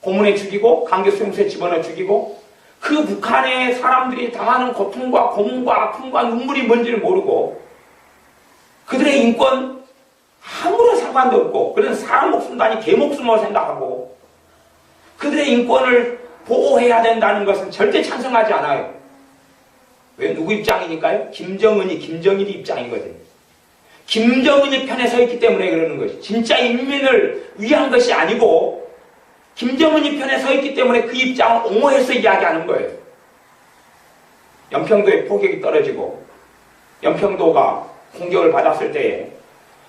고문해 죽이고 강제수용소에 집어넣어 죽이고, 그 북한의 사람들이 당하는 고통과 고문과 아픔과 눈물이 뭔지를 모르고 그들의 인권 아무런 상관도 없고, 그런 사람 목숨도 아닌 개 목숨으로 생각하고 그들의 인권을 보호해야 된다는 것은 절대 찬성하지 않아요. 왜? 누구 입장이니까요? 김정일이 입장이거든요. 김정은이 편에 서 있기 때문에 그러는 것이, 진짜 인민을 위한 것이 아니고 김정은이 편에 서 있기 때문에 그 입장을 옹호해서 이야기하는 거예요. 연평도에 포격이 떨어지고 연평도가 공격을 받았을 때에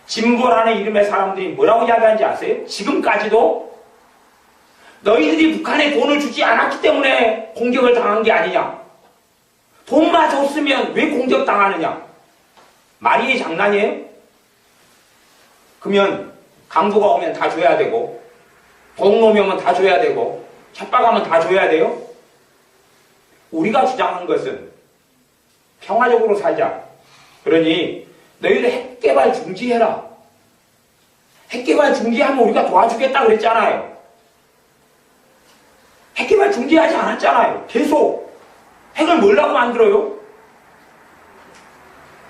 진보라는 이름의 사람들이 뭐라고 이야기하는지 아세요? 지금까지도 너희들이 북한에 돈을 주지 않았기 때문에 공격을 당한 게 아니냐. 돈만 줬으면 왜 공격당하느냐. 말이 장난이에요? 그러면 강도가 오면 다 줘야 되고, 도둑놈이 오면 다 줘야 되고, 협박하면 다 줘야 돼요? 우리가 주장한 것은 평화적으로 살자. 그러니 너희들 핵개발 중지해라. 핵개발 중지하면 우리가 도와주겠다 그랬잖아요. 핵개발 중지하지 않았잖아요. 계속 핵을 뭐라고 만들어요?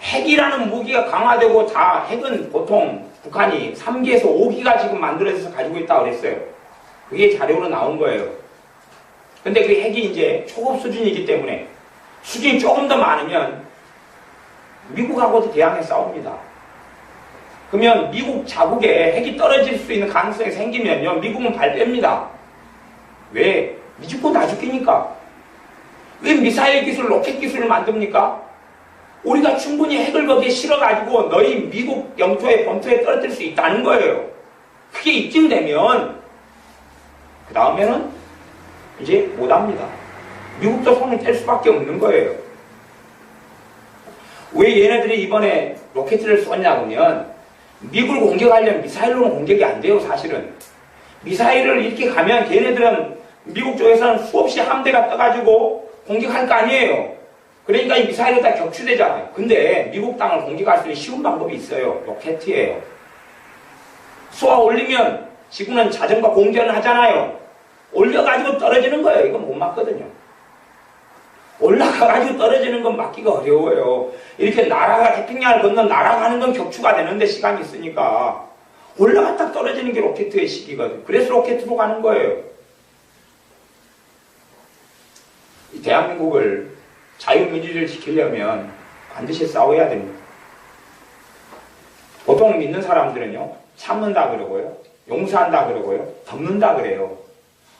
핵이라는 무기가 강화되고 다 핵은 보통 북한이 3기에서 5기가 지금 만들어져서 가지고 있다고 그랬어요. 그게 자료로 나온 거예요. 근데 그 핵이 이제 초급 수준이기 때문에 수준이 조금 더 많으면 미국하고도 대항해 싸웁니다. 그러면 미국 자국에 핵이 떨어질 수 있는 가능성이 생기면요, 미국은 발 뺍니다. 왜? 미죽고 나죽기니까. 왜 미사일 기술, 로켓 기술을 만듭니까? 우리가 충분히 핵을 거기에 실어가지고 너희 미국 영토에, 본토에 떨어뜨릴 수 있다는 거예요. 그게 입증되면 그 다음에는 이제 못합니다. 미국도 손을 뗄 수밖에 없는 거예요. 왜 얘네들이 이번에 로켓을 쏘냐면 미국을 공격하려면 미사일로는 공격이 안 돼요. 사실은 미사일을 이렇게 가면 걔네들은 미국 쪽에서는 수없이 함대가 떠가지고 공격할 거 아니에요. 그러니까 이 미사일이 다 격추되잖아요. 근데 미국 땅을 공격할 수 있는 쉬운 방법이 있어요. 로켓이에요. 쏘아 올리면 지구는 자전거 공전을 하잖아요. 올려가지고 떨어지는 거예요. 이건 못 막거든요. 올라가가지고 떨어지는 건 막기가 어려워요. 이렇게 나라가 태평양을 건너 날아가는 건 격추가 되는데 시간이 있으니까 올라갔다 떨어지는 게 로켓의 시기거든요. 그래서 로켓으로 가는 거예요. 이 대한민국을 자유민주주의를 지키려면 반드시 싸워야 됩니다. 보통 믿는 사람들은요, 참는다 그러고요, 용서한다 그러고요, 덮는다 그래요.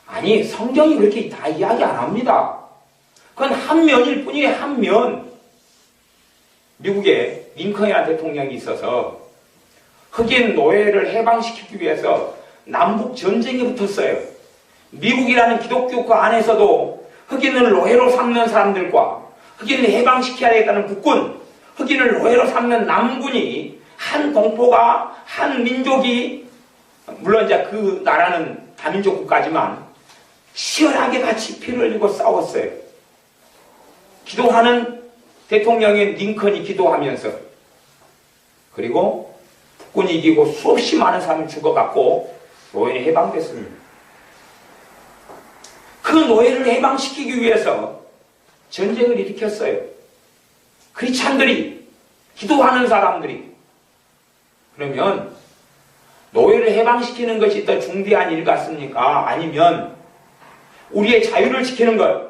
아니, 성경이 그렇게 다 이야기 안 합니다. 그건 한 면일 뿐이에요. 한 면. 미국에 링컨이라는 대통령이 있어서 흑인 노예를 해방시키기 위해서 남북 전쟁이 붙었어요. 미국이라는 기독교 그 안에서도 흑인을 노예로 삼는 사람들과 흑인을 해방시켜야 되겠다는 북군, 흑인을 노예로 삼는 남군이, 한 동포가, 한 민족이, 물론 이제 그 나라는 다민족 국가지만 시원하게 같이 피를 흘리고 싸웠어요. 기도하는 대통령인 링컨이 기도하면서, 그리고 북군이 이기고 수없이 많은 사람이 죽어갔고 노예는 해방됐습니다. 그 노예를 해방시키기 위해서 전쟁을 일으켰어요. 크리스찬들이, 기도하는 사람들이. 그러면 노예를 해방시키는 것이 더 중대한 일 같습니까? 아니면 우리의 자유를 지키는 것,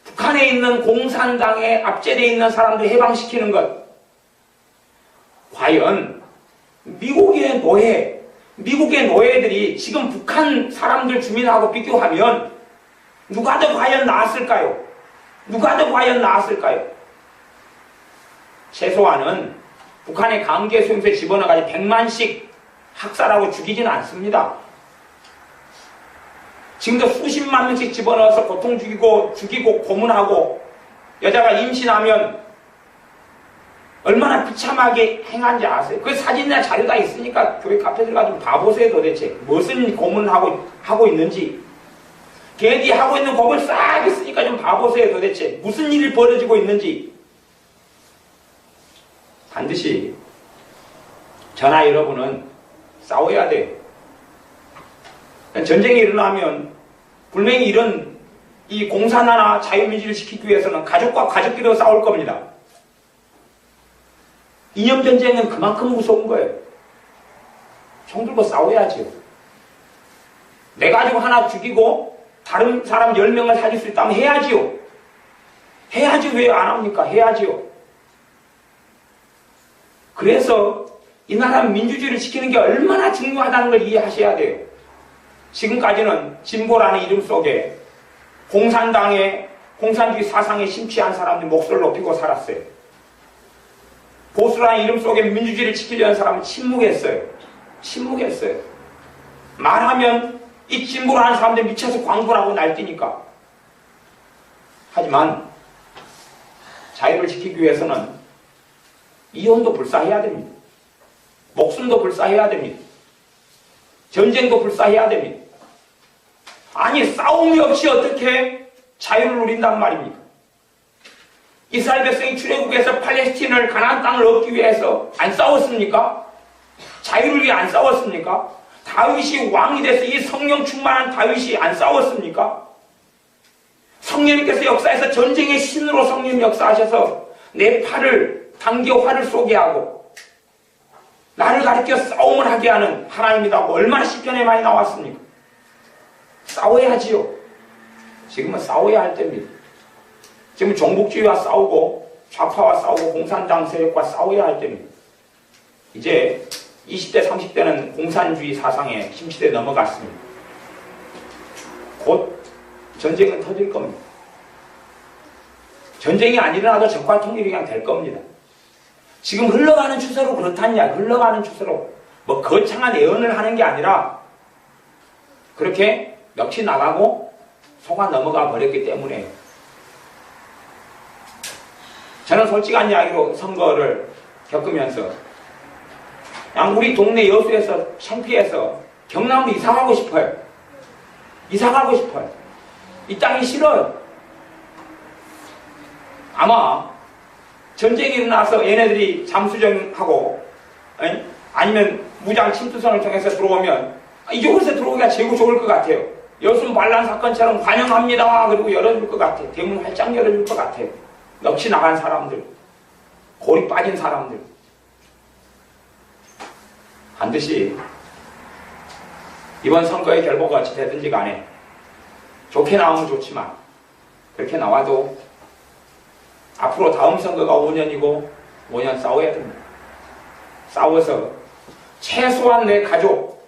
북한에 있는 공산당에 압제되어 있는 사람들 해방시키는 것, 과연 미국의 노예들이 지금 북한 사람들 주민하고 비교하면 누가 더 과연 나았을까요? 누가 더 과연 나았을까요? 최소한은 북한의 강제 수용소에 집어넣어가지고 100만씩 학살하고 죽이지는 않습니다. 지금도 수십만 명씩 집어넣어서 고통 죽이고 고문하고, 여자가 임신하면 얼마나 비참하게 행한지 아세요? 그 사진이나 자료 다 있으니까 교회 카페 들어가서 봐보세요. 도대체 무슨 고문을 하고 있는지. 걔네들이 하고 있는 법을 싹 있으니까 좀 봐보세요. 도대체 무슨 일이 벌어지고 있는지. 반드시 저나 여러분은 싸워야 돼요. 전쟁이 일어나면 분명히 이런 이 공산화나 자유민주를 지키기 위해서는 가족과 가족끼리 싸울 겁니다. 이념전쟁은 그만큼 무서운 거예요. 총 들고 싸워야지요. 내 가족 하나 죽이고 다른 사람 10명을 살릴 수 있다면 해야지요. 해야지. 왜 안 합니까? 해야지요. 그래서 이 나라 민주주의를 지키는 게 얼마나 중요하다는 걸 이해하셔야 돼요. 지금까지는 진보라는 이름 속에 공산주의 사상에 심취한 사람들이 목소리를 높이고 살았어요. 보수라는 이름 속에 민주주의를 지키려는 사람은 침묵했어요. 말하면 이 진보라는 사람들이 미쳐서 광분을 하고 날뛰니까. 하지만 자유를 지키기 위해서는 이혼도 불사해야 됩니다. 목숨도 불사해야 됩니다. 전쟁도 불사해야 됩니다. 아니, 싸움이 없이 어떻게 자유를 누린단 말입니까? 이스라엘 백성이 출애굽에서 팔레스틴을 가나안 땅을 얻기 위해서 안 싸웠습니까? 자유를 위해 안 싸웠습니까? 다윗이 왕이 돼서 이 성령 충만한 다윗이 안 싸웠습니까? 성령님께서 역사에서 전쟁의 신으로 성령 역사하셔서 내 팔을 당겨 활을 쏘게 하고 나를 가리켜 싸움을 하게 하는 하나님이라고 얼마나 시편에 많이 나왔습니까? 싸워야 하지요. 지금은 싸워야 할 때입니다. 지금 종북주의와 싸우고 좌파와 싸우고 공산당 세력과 싸워야 할 때입니다. 이제 20대 30대는 공산주의 사상의 심시대에 넘어갔습니다. 곧 전쟁은 터질 겁니다. 전쟁이 안 일어나도 정권 통일이 그냥 될 겁니다. 지금 흘러가는 추세로 그렇다냐, 흘러가는 추세로 뭐 거창한 예언을 하는 게 아니라 그렇게 넋이 나가고 속아 넘어가 버렸기 때문에 저는 솔직한 이야기로 선거를 겪으면서 그냥 우리 동네 여수에서 창피해서 경남으로 이사가고 싶어요. 이사가고 싶어요. 이 땅이 싫어요. 아마 전쟁이 일어나서 얘네들이 잠수정하고 아니면 무장 침투선을 통해서 들어오면 이쪽에서 들어오기가 제일 좋을 것 같아요. 여순 반란 사건처럼 환영합니다. 그리고 열어줄 것 같아요. 대문 활짝 열어줄 것 같아요. 넋이 나간 사람들, 골이 빠진 사람들. 반드시 이번 선거의 결과가 어찌 되든지 간에 좋게 나오면 좋지만 그렇게 나와도 앞으로 다음 선거가 5년이고 5년 싸워야 됩니다. 싸워서 최소한 내 가족,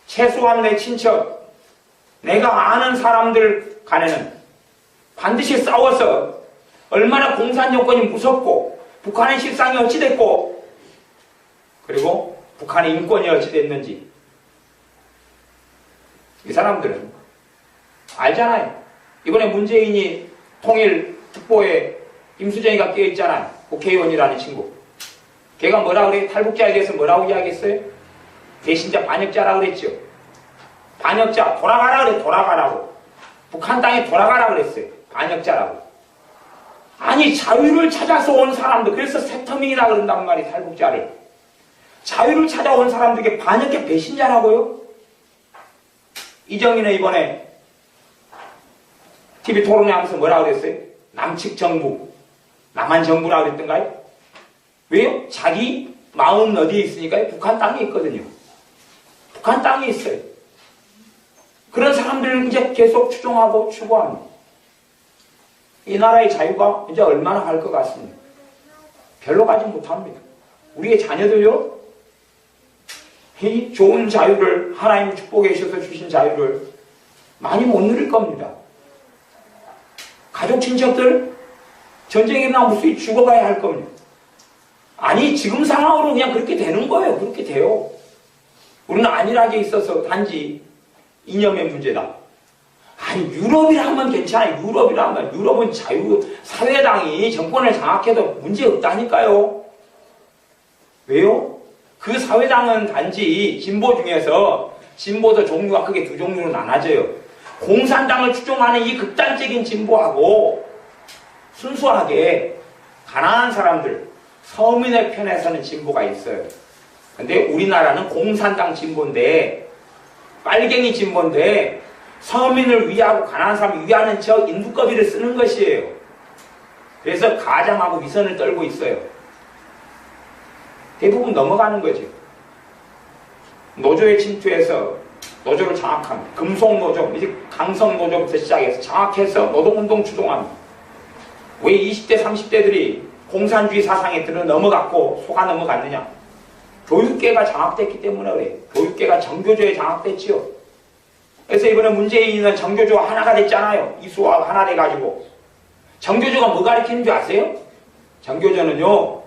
최소한 내 친척, 내가 아는 사람들 간에는 반드시 싸워서 얼마나 공산 정권이 무섭고 북한의 실상이 어찌 됐고 그리고 북한의 인권이 어찌 됐는지 이 사람들은 알잖아요. 이번에 문재인이 통일 특보에 김수정이가 끼어있잖아요. 국회의원이라는 친구. 걔가 뭐라 그래? 탈북자에 대해서 뭐라고 이야기했어요? 배신자 반역자라 그랬죠. 반역자 돌아가라 그래. 돌아가라고. 북한 땅에 돌아가라 그랬어요. 반역자라고. 아니 자유를 찾아서 온 사람들, 그래서 세터민이라 그런단 말이에요. 탈북자를. 자유를 찾아온 사람들에게 반역의 배신자라고요? 이정희는 이번에 TV 토론회 하면서 뭐라 그랬어요? 남측 정부, 남한 정부라 그랬던가요? 왜요? 자기 마음은 어디에 있으니까요? 북한 땅에 있거든요. 북한 땅에 있어요. 그런 사람들을 이제 계속 추종하고 추구합니다. 이 나라의 자유가 이제 얼마나 갈 것 같습니다. 별로 가지 못합니다. 우리의 자녀들요, 이 좋은 자유를, 하나님 축복해 주셔서 주신 자유를 많이 못 누릴 겁니다. 가족 친척들 전쟁이 일어나면 무수히 죽어가야 할 겁니다. 아니 지금 상황으로 그냥 그렇게 되는 거예요. 그렇게 돼요. 우리는 안일하게 있어서 단지 이념의 문제다. 아니 유럽이라면 괜찮아요. 유럽이라면, 유럽은 사회당이 정권을 장악해도 문제 없다니까요. 왜요? 그 사회당은 단지 진보 중에서 진보도 종류가 크게 두 종류로 나눠져요. 공산당을 추종하는 이 극단적인 진보하고 순수하게 가난한 사람들, 서민의 편에 서는 진보가 있어요. 근데 우리나라는 공산당 진보인데, 빨갱이 진보인데 서민을 위하고 가난한 사람을 위하는 저 인두꺼비를 쓰는 것이에요. 그래서 가장하고 위선을 떨고 있어요. 대부분 넘어가는 거죠. 노조에 침투해서 노조를 장악합니다. 금속노조, 이제 강성노조부터 시작해서 장악해서 노동운동 주동합니다. 왜 20대, 30대들이 공산주의 사상에 들어 넘어갔고 속아 넘어갔느냐? 교육계가 장악됐기 때문에 그래요. 교육계가 정교조에 장악됐지요. 그래서 이번에 문재인은 정교조 하나가 됐잖아요. 이수와 하나 돼가지고. 정교조가 뭐 가르치는 줄 아세요? 정교조는요,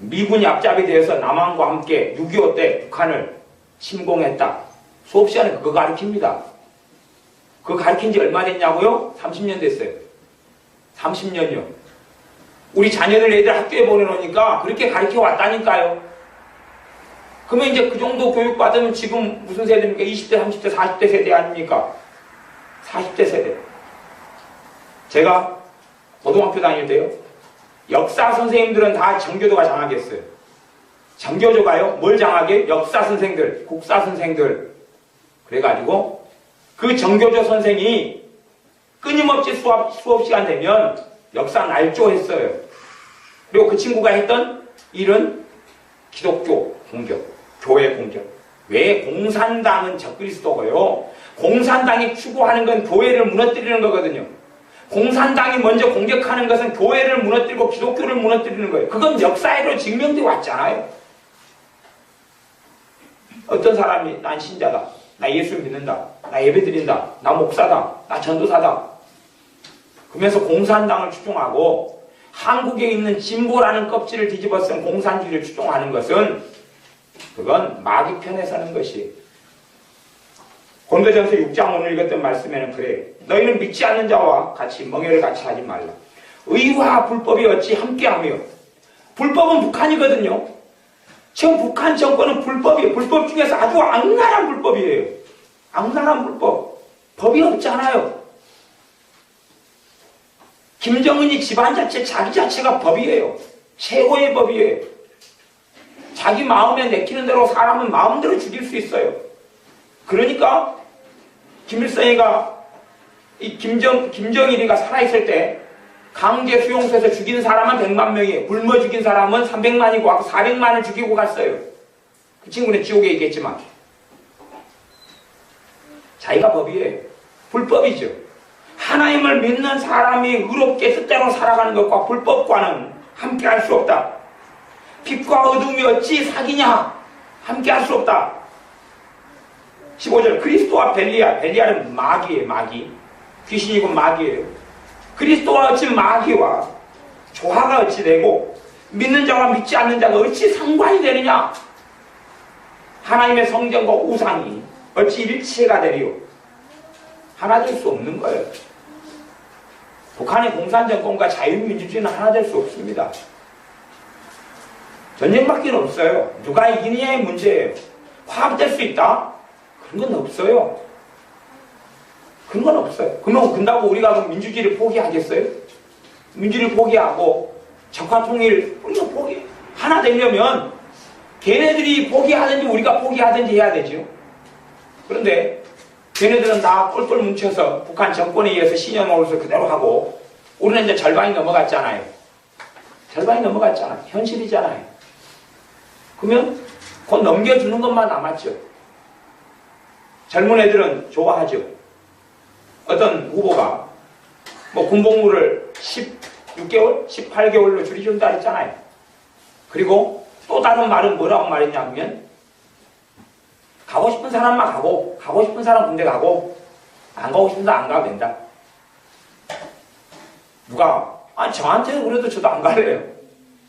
미군이 앞잡이 되어서 남한과 함께 6.25 때 북한을 침공했다. 수업 시간에 그거 가르칩니다. 그거 가르친 지 얼마 됐냐고요? 30년 됐어요. 30년이요. 우리 자녀들 애들 학교에 보내놓으니까 그렇게 가르쳐 왔다니까요. 그러면 이제 그 정도 교육받으면 지금 무슨 세대입니까? 20대, 30대, 40대 세대 아닙니까? 40대 세대. 제가 고등학교 다닐 때요. 역사 선생님들은 다 정교조가 장하겠어요. 정교조가요? 뭘 장하게? 역사 선생들, 국사 선생들. 그래가지고 그 정교조 선생이 끊임없이 수업 시간 되면 역사 날조했어요. 그리고 그 친구가 했던 일은 기독교 공격, 교회 공격. 왜? 공산당은 적그리스도고요. 공산당이 추구하는 건 교회를 무너뜨리는 거거든요. 공산당이 먼저 공격하는 것은 교회를 무너뜨리고 기독교를 무너뜨리는 거예요. 그건 역사로 증명되어 왔잖아요. 어떤 사람이 난 신자다, 나 예수 믿는다, 나 예배드린다, 나 목사다, 나 전도사다 그러면서 공산당을 추종하고 한국에 있는 진보라는 껍질을 뒤집어 쓴 공산주의를 추종하는 것은 그건 마귀 편에 서는 것이에요. 고린도전서 6장 오늘 읽었던 말씀에는 그래요. 너희는 믿지 않는 자와 같이 멍해를 같이 하지 말라. 의와 불법이 어찌 함께하며. 불법은 북한이거든요. 지금 북한 정권은 불법이에요. 불법 중에서 아주 악랄한 불법이에요. 악랄한 불법. 법이 없잖아요. 김정은이 집안 자체, 자기 자체가 법이에요. 최고의 법이에요. 자기 마음에 내키는 대로 사람은 마음대로 죽일 수 있어요. 그러니까 김일성이가 이 김정일이가 살아있을 때 강제 수용소에서 죽인 사람은 100만 명이에요. 굶어 죽인 사람은 300만이고 400만을 죽이고 갔어요. 그 친구는 지옥에 있겠지만 자기가 법이에요. 불법이죠. 하나님을 믿는 사람이 의롭게 뜻대로 살아가는 것과 불법과는 함께 할 수 없다. 빛과 어둠이 어찌 사귀냐? 함께 할 수 없다. 15절 그리스도와 벨리알. 벨리알은 마귀예요. 마귀. 귀신이고 마귀예요. 그리스도와 어찌 마귀와 조화가 어찌 되고 믿는 자와 믿지 않는 자가 어찌 상관이 되느냐? 하나님의 성전과 우상이 어찌 일체가 되리요? 하나 될 수 없는 거예요. 북한의 공산정권과 자유민주주의는 하나 될 수 없습니다. 전쟁밖에 없어요. 누가 이기느냐의 문제예요. 화합될 수 있다? 그런 건 없어요. 그런 건 없어요. 그러면 근다고 우리가 그럼 민주주의를 포기하겠어요? 민주주의를 포기하고 적화통일 우리가 포기 하나 되려면 걔네들이 포기하든지 우리가 포기하든지 해야 되죠. 그런데 걔네들은 다 똘똘 뭉쳐서 북한 정권에 의해서 신여노릇을 그대로 하고 우리는 이제 절반이 넘어갔잖아요. 절반이 넘어갔잖아요. 현실이잖아요. 그러면 곧 넘겨주는 것만 남았죠. 젊은 애들은 좋아하죠. 어떤 후보가 뭐 군복무를 16개월, 18개월로 줄여준다 했잖아요. 그리고 또 다른 말은 뭐라고 말했냐면 가고 싶은 사람만 가고 가고 싶은 사람 군대 가고 안 가고 싶은 사람 안 가도 된다. 누가 저한테는 그래도 저도 안 갈래요.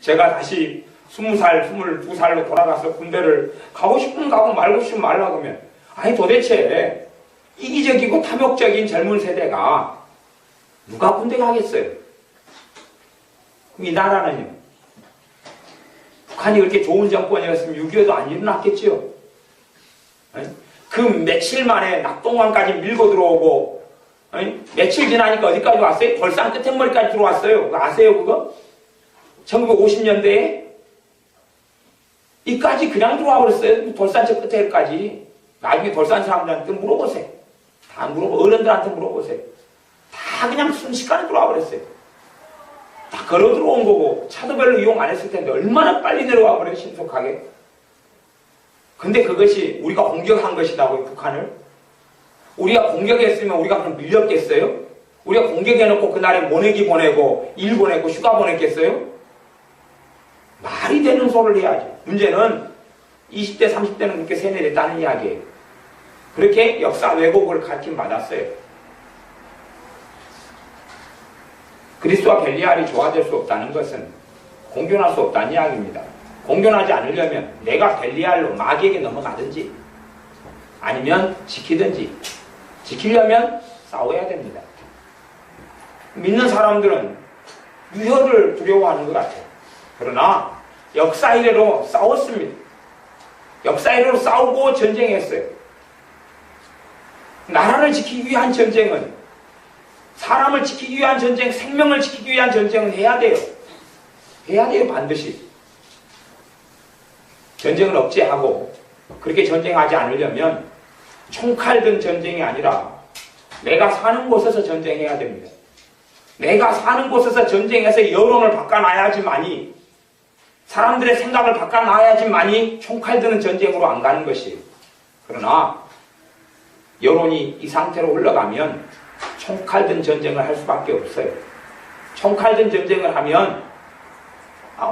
제가 다시 20살, 22살로 돌아가서 군대를 가고 싶으면 가고 말고 싶으면 말라고 하면 아니 도대체 이기적이고 탐욕적인 젊은 세대가 누가 군대 가겠어요? 그럼 이 나라는요? 북한이 그렇게 좋은 정권이었으면 6.25도 안 일어났겠죠? 그 며칠 만에 낙동강까지 밀고 들어오고 며칠 지나니까 어디까지 왔어요? 벌산 끝머리까지 들어왔어요. 그거 아세요 그거? 1950년대에 이까지 그냥 들어와 버렸어요. 벌산 저 끝에까지. 나중에 벌산 사람들한테 물어보세요. 다 어른들한테 물어보세요. 다 그냥 순식간에 들어와 버렸어요. 다 걸어 들어온 거고 차도 별로 이용 안 했을 텐데 얼마나 빨리 내려와 버려요. 신속하게. 근데 그것이 우리가 공격한 것이라고요. 북한을. 우리가 공격했으면 우리가 그럼 밀렸겠어요? 우리가 공격해놓고 그날에 모내기 보내고 일 보내고 휴가 보냈겠어요? 말이 되는 소리를 해야죠. 문제는 20대 30대는 그렇게 세뇌됐다는 이야기예요. 그렇게 역사 왜곡을 가르침 받았어요. 그리스도와 벨리알이 조화될 수 없다는 것은 공존할 수 없다는 이야기입니다. 공존하지 않으려면 내가 벨리알로 마귀에게 넘어가든지 아니면 지키든지 지키려면 싸워야 됩니다. 믿는 사람들은 유혈을 두려워하는 것 같아요. 그러나 역사 이래로 싸웠습니다. 역사 이래로 싸우고 전쟁했어요. 나라를 지키기 위한 전쟁은 사람을 지키기 위한 전쟁, 생명을 지키기 위한 전쟁은 해야 돼요. 해야 돼요, 반드시. 전쟁을 억제하고 그렇게 전쟁하지 않으려면 총칼 든 전쟁이 아니라 내가 사는 곳에서 전쟁해야 됩니다. 내가 사는 곳에서 전쟁해서 여론을 바꿔놔야지만이, 사람들의 생각을 바꿔놔야지만이 총칼 드는 전쟁으로 안 가는 것이에요. 그러나 여론이 이 상태로 흘러가면 총칼 든 전쟁을 할 수밖에 없어요. 총칼 든 전쟁을 하면,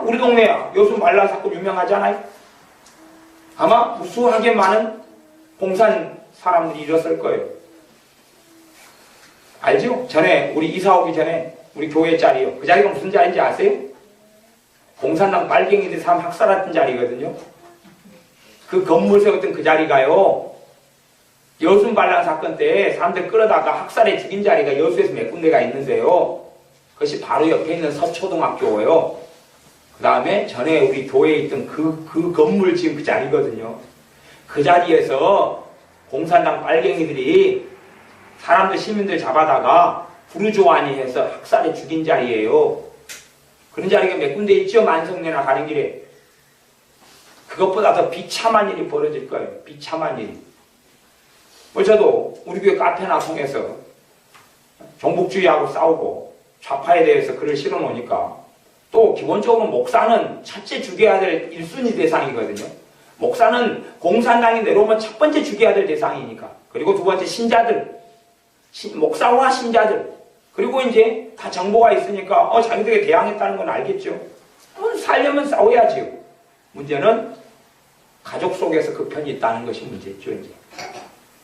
우리 동네 여순 반란 사건 유명하잖아요. 아마 무수하게 많은 공산 사람들이 일었을 거예요. 알죠? 전에 우리 이사 오기 전에 우리 교회 자리요. 그 자리가 무슨 자리인지 아세요? 공산당 빨갱이들이 사람 학살했던 자리거든요. 그 건물 세웠던 그 자리가요, 여순 반란 사건 때 사람들 끌어다가 학살해 죽인 자리가 여수에서 몇 군데가 있는데요. 그것이 바로 옆에 있는 서초등학교예요. 그 다음에 전에 우리 교회에 있던 그 건물 지금 그 자리거든요. 그 자리에서 공산당 빨갱이들이 사람들, 시민들 잡아다가 부르주아니 해서 학살해 죽인 자리예요. 그런 자리가 몇 군데 있죠? 만성내나 가는 길에. 그것보다 더 비참한 일이 벌어질 거예요. 비참한 일이. 저도 우리 교회 카페나 통해서 종북주의하고 싸우고 좌파에 대해서 글을 실어놓으니까, 또 기본적으로 목사는 첫째 죽여야 될 1순위 대상이거든요. 목사는 공산당이 내려오면 첫 번째 죽여야 될 대상이니까. 그리고 두 번째 신자들, 목사와 신자들, 그리고 이제 다 정보가 있으니까 자기들에게 대항했다는 건 알겠죠. 살려면 싸워야지요. 문제는 가족 속에서 그 편이 있다는 것이 문제죠. 이제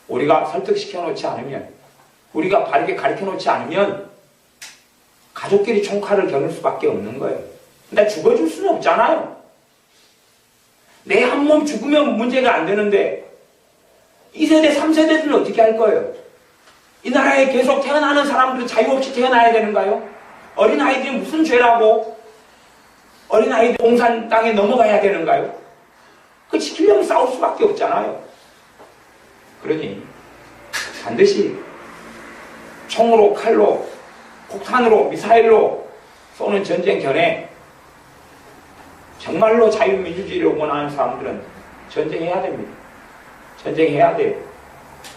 우리가 설득시켜 놓지 않으면, 우리가 바르게 가르쳐 놓지 않으면 가족끼리 총칼을 겨눌 수밖에 없는 거예요. 근데 죽어줄 수는 없잖아요. 내 한 몸 죽으면 문제가 안 되는데 2세대, 3세대들은 어떻게 할 거예요? 이 나라에 계속 태어나는 사람들은 자유 없이 태어나야 되는가요? 어린아이들이 무슨 죄라고 어린아이들 공산당에 넘어가야 되는가요? 그 지키려면 싸울 수밖에 없잖아요. 그러니 반드시 총으로, 칼로, 폭탄으로, 미사일로 쏘는 전쟁 전에 정말로 자유민주주의를 원하는 사람들은 전쟁해야 됩니다. 전쟁해야 돼요.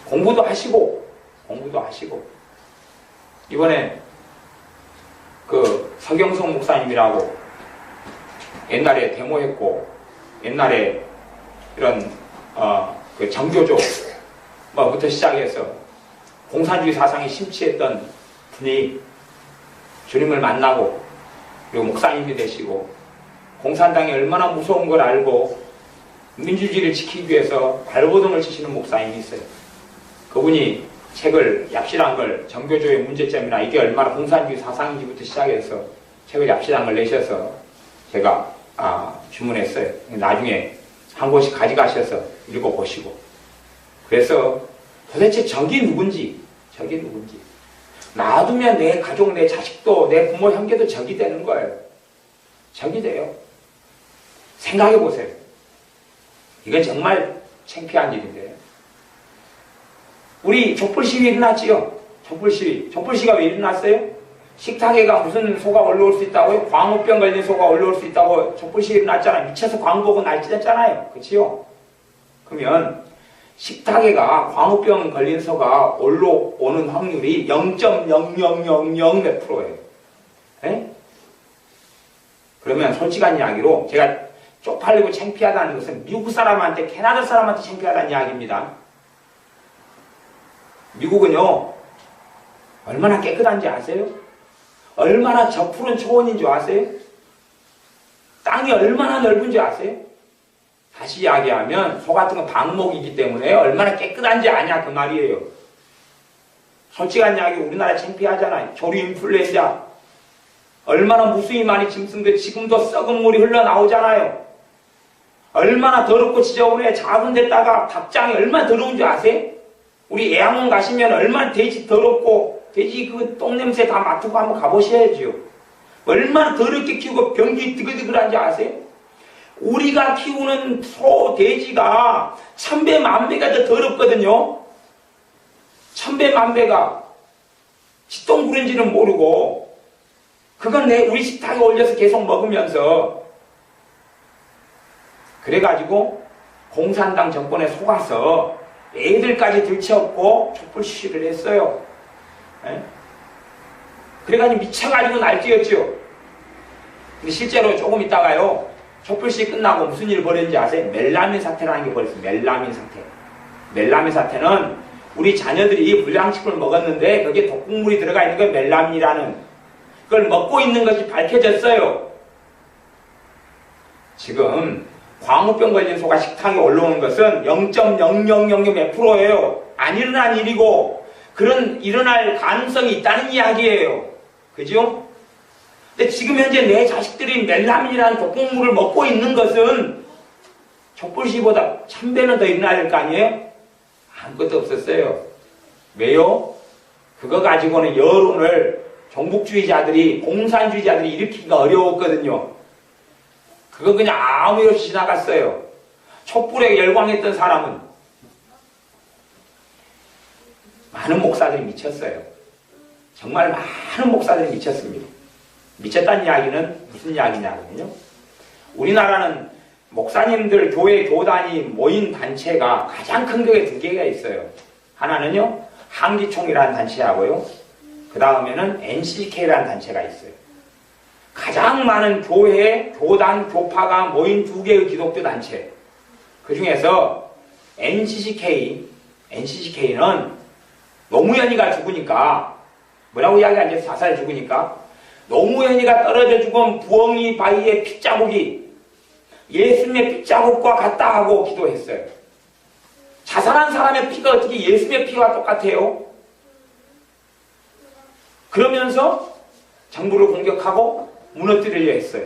공부도 하시고 이번에 그 서경석 목사님이라고 옛날에 데모했고, 옛날에 이런 그 정교조 부터 시작해서 공산주의 사상이 심취했던 분이 주님을 만나고, 그리고 목사님이 되시고, 공산당이 얼마나 무서운 걸 알고 민주주의를 지키기 위해서 발버둥을 치시는 목사님이 있어요. 그분이 책을, 얍실한 걸, 정교조의 문제점이나 이게 얼마나 공산주의 사상인지부터 시작해서 책을 얍실한 걸 내셔서 제가 주문했어요. 나중에 한 곳씩 가져가셔서 읽어보시고, 그래서 도대체 적이 누군지, 놔두면 내 가족, 내 자식도, 내 부모, 형제도 적이 되는 거예요. 적이 돼요. 생각해 보세요. 이건 정말 창피한 일인데요. 우리 촛불시위 일어났지요? 촛불시위가 왜 일어났어요? 식탁에가 무슨 소가 올라올 수 있다고요? 광우병 걸린 소가 올라올 수 있다고 촛불시위 일어났잖아요. 미쳐서 광우 보고 날뛰었잖아요. 그치요? 그러면 식탁에가 광우병 걸린 소가 올라오는 확률이 0.0000 몇 프로예요. 네? 그러면 솔직한 이야기로, 제가 쪽팔리고 창피하다는 것은 미국 사람한테, 캐나다 사람한테 창피하다는 이야기입니다. 미국은요, 얼마나 깨끗한지 아세요? 얼마나 저 푸른 초원인 줄 아세요? 땅이 얼마나 넓은 줄 아세요? 다시 이야기하면 소 같은 건 방목이기 때문에 얼마나 깨끗한지 아냐, 그 말이에요. 솔직한 이야기, 우리나라 창피하잖아요. 조류 인플루엔자 얼마나 무수히 많이 짐승들 지금도 썩은 물이 흘러나오잖아요. 얼마나 더럽고 지저분해. 작은 데다가 닭장이 얼마나 더러운 줄 아세요? 우리 애양원 가시면 얼마나 돼지 더럽고, 돼지 그 똥냄새 다 맡고 한번 가보셔야죠. 얼마나 더럽게 키우고 변기 드글드글한지 아세요? 우리가 키우는 소, 돼지가 1000배, 10,000배가 더 더럽거든요. 1000배, 10,000배가. 찌똥구른지는 모르고 그건 우리 식탁에 올려서 계속 먹으면서 그래가지고 공산당 정권에 속아서 애들까지 들쳐업고 촛불 시위를 했어요. 에? 그래가지고 미쳐가지고 날뛰었죠. 근데 실제로 조금 있다가요, 촛불 시위 끝나고 무슨 일 벌어진지 아세요? 멜라민 사태라는 게 벌어졌어요. 멜라민 사태. 멜라민 사태는 우리 자녀들이 불량식품을 먹었는데 거기에 독극물이 들어가 있는 걸 멜라민이라는, 그걸 먹고 있는 것이 밝혀졌어요. 지금 광우병 걸린 소가 식탁에 올라오는 것은 0.0000 몇 프로예요. 안 일어난 일이고 그런 일어날 가능성이 있다는 이야기예요. 그죠? 근데 지금 현재 내 자식들이 멜라민이라는 독극물을 먹고 있는 것은 촛불 시위보다 1000배는 더 일어나야 될 거 아니에요? 아무것도 없었어요. 왜요? 그거 가지고는 여론을 종북주의자들이, 공산주의자들이 일으키기가 어려웠거든요. 그거 그냥 아무 일 없이 지나갔어요. 촛불에 열광했던 사람은 많은 목사들이 미쳤어요. 정말 많은 목사들이 미쳤습니다. 미쳤다는 이야기는 무슨 이야기냐면요, 우리나라는 목사님들 교회 교단이 모인 단체가 가장 큰 게 두 개가 있어요. 하나는요 한기총이라는 단체하고요, 그 다음에는 NCK라는 단체가 있어요. 가장 많은 교회, 교단, 교파가 모인 두 개의 기독교 단체. 그 중에서 NCCK는 노무현이가 죽으니까, 뭐라고 이야기하는지 자살해 죽으니까, 노무현이가 떨어져 죽은 부엉이 바위의 핏자국이 예수님의 핏자국과 같다 하고 기도했어요. 자살한 사람의 피가 어떻게 예수님의 피와 똑같아요? 그러면서 정부를 공격하고 무너뜨리려 했어요.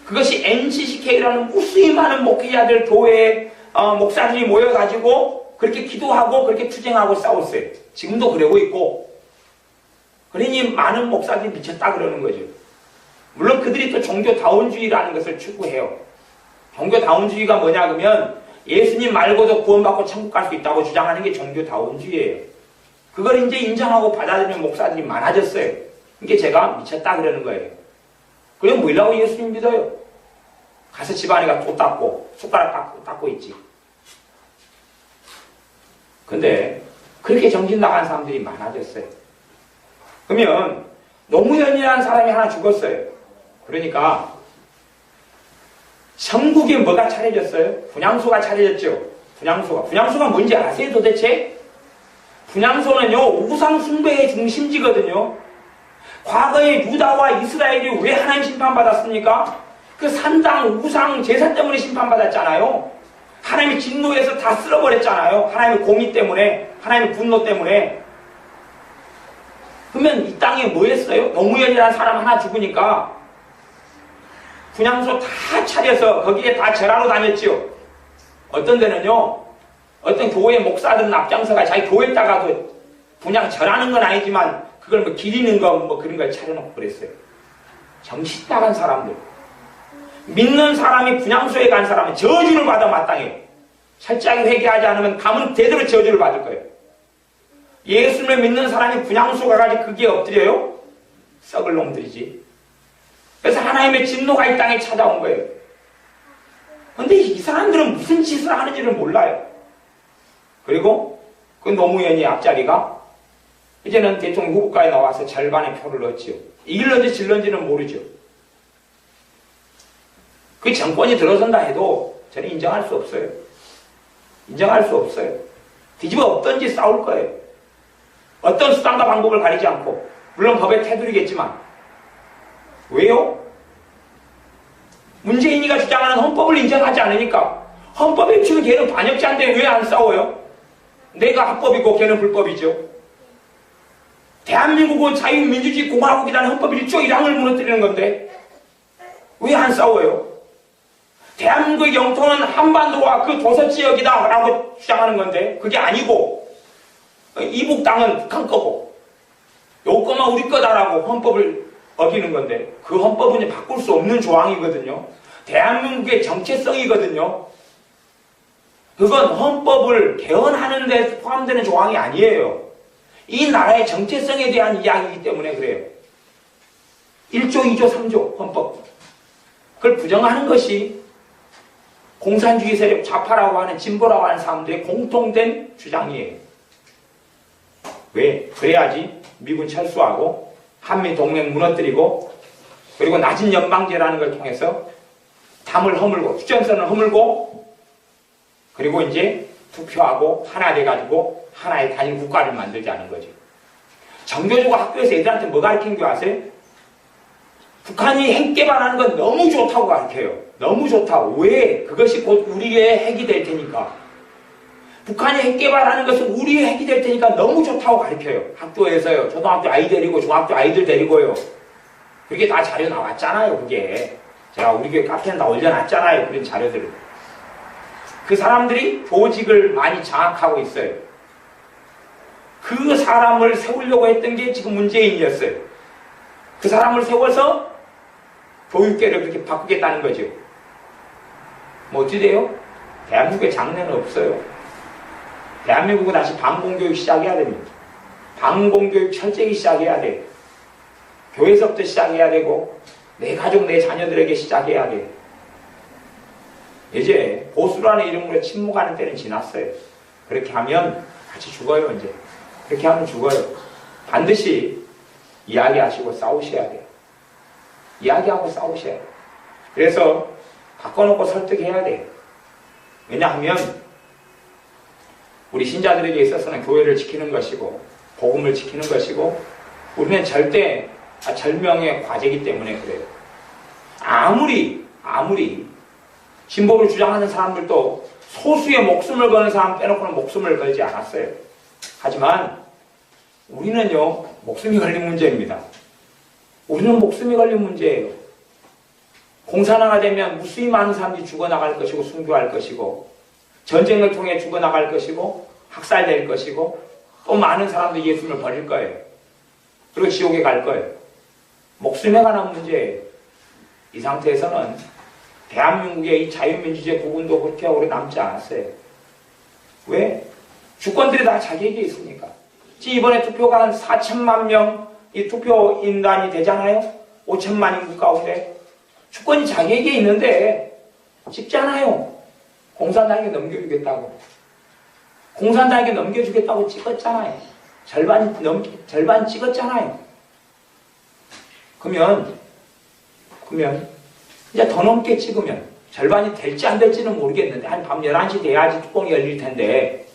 그것이 NCCK라는 무수히 많은 목회자들, 교회 목사들이 모여가지고 그렇게 기도하고 그렇게 투쟁하고 싸웠어요. 지금도 그러고 있고. 그러니 많은 목사들이 미쳤다 그러는 거죠. 물론 그들이 또 종교다운주의라는 것을 추구해요. 종교다운주의가 뭐냐 그러면 예수님 말고도 구원받고 천국 갈 수 있다고 주장하는 게 종교다운주의예요. 그걸 이제 인정하고 받아들이는 목사들이 많아졌어요. 이게 제가 미쳤다 그러는 거예요. 그럼 뭐라고 예수님 믿어요? 가서 집안에가 또 닦고 숟가락 닦고 있지. 근데 그렇게 정신 나간 사람들이 많아졌어요. 그러면 노무현이라는 사람이 하나 죽었어요. 그러니까 전국에 뭐가 차려졌어요? 분향소가 차려졌죠. 분향소가 뭔지 아세요 도대체? 분향소는요 우상 숭배의 중심지거든요. 과거에 유다와 이스라엘이 왜 하나님 심판받았습니까? 그 산당 우상 제사 때문에 심판받았잖아요. 하나님이 진노해서 다 쓸어버렸잖아요. 하나님의 공의 때문에, 하나님의 분노 때문에. 그러면 이 땅에 뭐 했어요? 노무현이라는 사람 하나 죽으니까 분향소 다 차려서 거기에 다 절하러 다녔지요. 어떤 데는요, 어떤 교회 목사들은 앞장서가 자기 교회에다가도 분향 절하는 건 아니지만 그걸 뭐 기리는 거 뭐 그런 걸 차려놓고 그랬어요. 정신 나간 사람들. 믿는 사람이 분향소에 간 사람은 저주를 받아 마땅해요. 철저하게 회개하지 않으면 가면 대대로 저주를 받을 거예요. 예수님을 믿는 사람이 분향소 가가지고 그게 엎드려요? 썩을 놈들이지. 그래서 하나님의 진노가 이 땅에 찾아온 거예요. 그런데 이 사람들은 무슨 짓을 하는지를 몰라요. 그리고 그 노무현이 앞자리가 이제는 대통령 후보가에 나와서 절반의 표를 얻지요. 이길런지 질런지는 모르죠. 그 정권이 들어선다 해도 저는 인정할 수 없어요. 인정할 수 없어요. 뒤집어 엎든지 싸울 거예요. 어떤 수단과 방법을 가리지 않고. 물론 법에 테두리겠지만. 왜요? 문재인이가 주장하는 헌법을 인정하지 않으니까. 헌법에 지금 걔는 반역자인데 왜 안 싸워요? 내가 합법이고 걔는 불법이죠. 대한민국은 자유민주주의 공화국이라는 헌법 1조 1항을 무너뜨리는 건데 왜 안 싸워요? 대한민국의 영토는 한반도와 그 도서지역이다 라고 주장하는 건데 그게 아니고 이북 땅은 북한 거고 요거만 우리 거다라고 헌법을 어기는 건데 그 헌법은 바꿀 수 없는 조항이거든요. 대한민국의 정체성이거든요. 그건 헌법을 개헌하는 데 포함되는 조항이 아니에요. 이 나라의 정체성에 대한 이야기이기 때문에 그래요. 1조, 2조, 3조 헌법. 그걸 부정하는 것이 공산주의 세력 좌파라고 하는 진보라고 하는 사람들의 공통된 주장이에요. 왜? 그래야지 미군 철수하고 한미동맹 무너뜨리고 그리고 낮은 연방제라는 걸 통해서 담을 허물고 휴전선을 허물고 그리고 이제 투표하고 하나 돼가지고 하나의 단일 국가를 만들자는 거죠. 정교조가 학교에서 애들한테 뭐 가르치는 줄 아세요? 북한이 핵 개발하는 건 너무 좋다고 가르쳐요. 너무 좋다고. 왜? 그것이 곧 우리의 핵이 될 테니까. 북한이 핵 개발하는 것은 우리의 핵이 될 테니까 너무 좋다고 가르쳐요. 학교에서요. 초등학교 아이 데리고 중학교 아이들 데리고요. 그게 다 자료 나왔잖아요. 그게. 제가 우리 교회 카페에 다 올려놨잖아요. 그런 자료들을. 그 사람들이 조직을 많이 장악하고 있어요. 그 사람을 세우려고 했던 게 지금 문재인이었어요. 그 사람을 세워서 교육계를 그렇게 바꾸겠다는 거죠. 뭐 어찌 돼요? 대한민국에 장래는 없어요. 대한민국은 다시 반공교육 시작해야 됩니다. 반공교육 철저히 시작해야 돼요. 교회에서부터 시작해야 되고 내 가족, 내 자녀들에게 시작해야 돼요. 이제 보수라는 이름으로 침묵하는 때는 지났어요. 그렇게 하면 같이 죽어요. 이제 그렇게 하면 죽어요. 반드시 이야기하시고 싸우셔야 돼요. 이야기하고 싸우셔야 돼요. 그래서 바꿔놓고 설득해야 돼요. 왜냐하면 우리 신자들에게 있어서는 교회를 지키는 것이고 복음을 지키는 것이고 우리는 절대 절명의 과제이기 때문에 그래요. 아무리 진보를 주장하는 사람들도 소수의 목숨을 거는 사람 빼놓고는 목숨을 걸지 않았어요. 하지만 우리는요, 목숨이 걸린 문제입니다. 우리는 목숨이 걸린 문제예요. 공산화가 되면 무수히 많은 사람들이 죽어나갈 것이고 순교할 것이고 전쟁을 통해 죽어나갈 것이고 학살될 것이고 또 많은 사람들이 예수님을 버릴 거예요. 그리고 지옥에 갈 거예요. 목숨에 관한 문제예요. 이 상태에서는 대한민국의 이 자유민주주의 부분도 그렇게 오래 남지 않았어요. 왜? 주권들이 다 자기에게 있으니까. 지금 이번에 투표가 한 4천만 명 이 투표인단이 되잖아요. 5천만 인구 가운데 주권이 자기에게 있는데 쉽잖아요. 공산당에게 넘겨주겠다고. 공산당에게 넘겨주겠다고 찍었잖아요. 절반 찍었잖아요. 그러면 이제 더 넘게 찍으면 절반이 될지 안 될지는 모르겠는데 한 밤 11시 돼야지 뚜껑이 열릴 텐데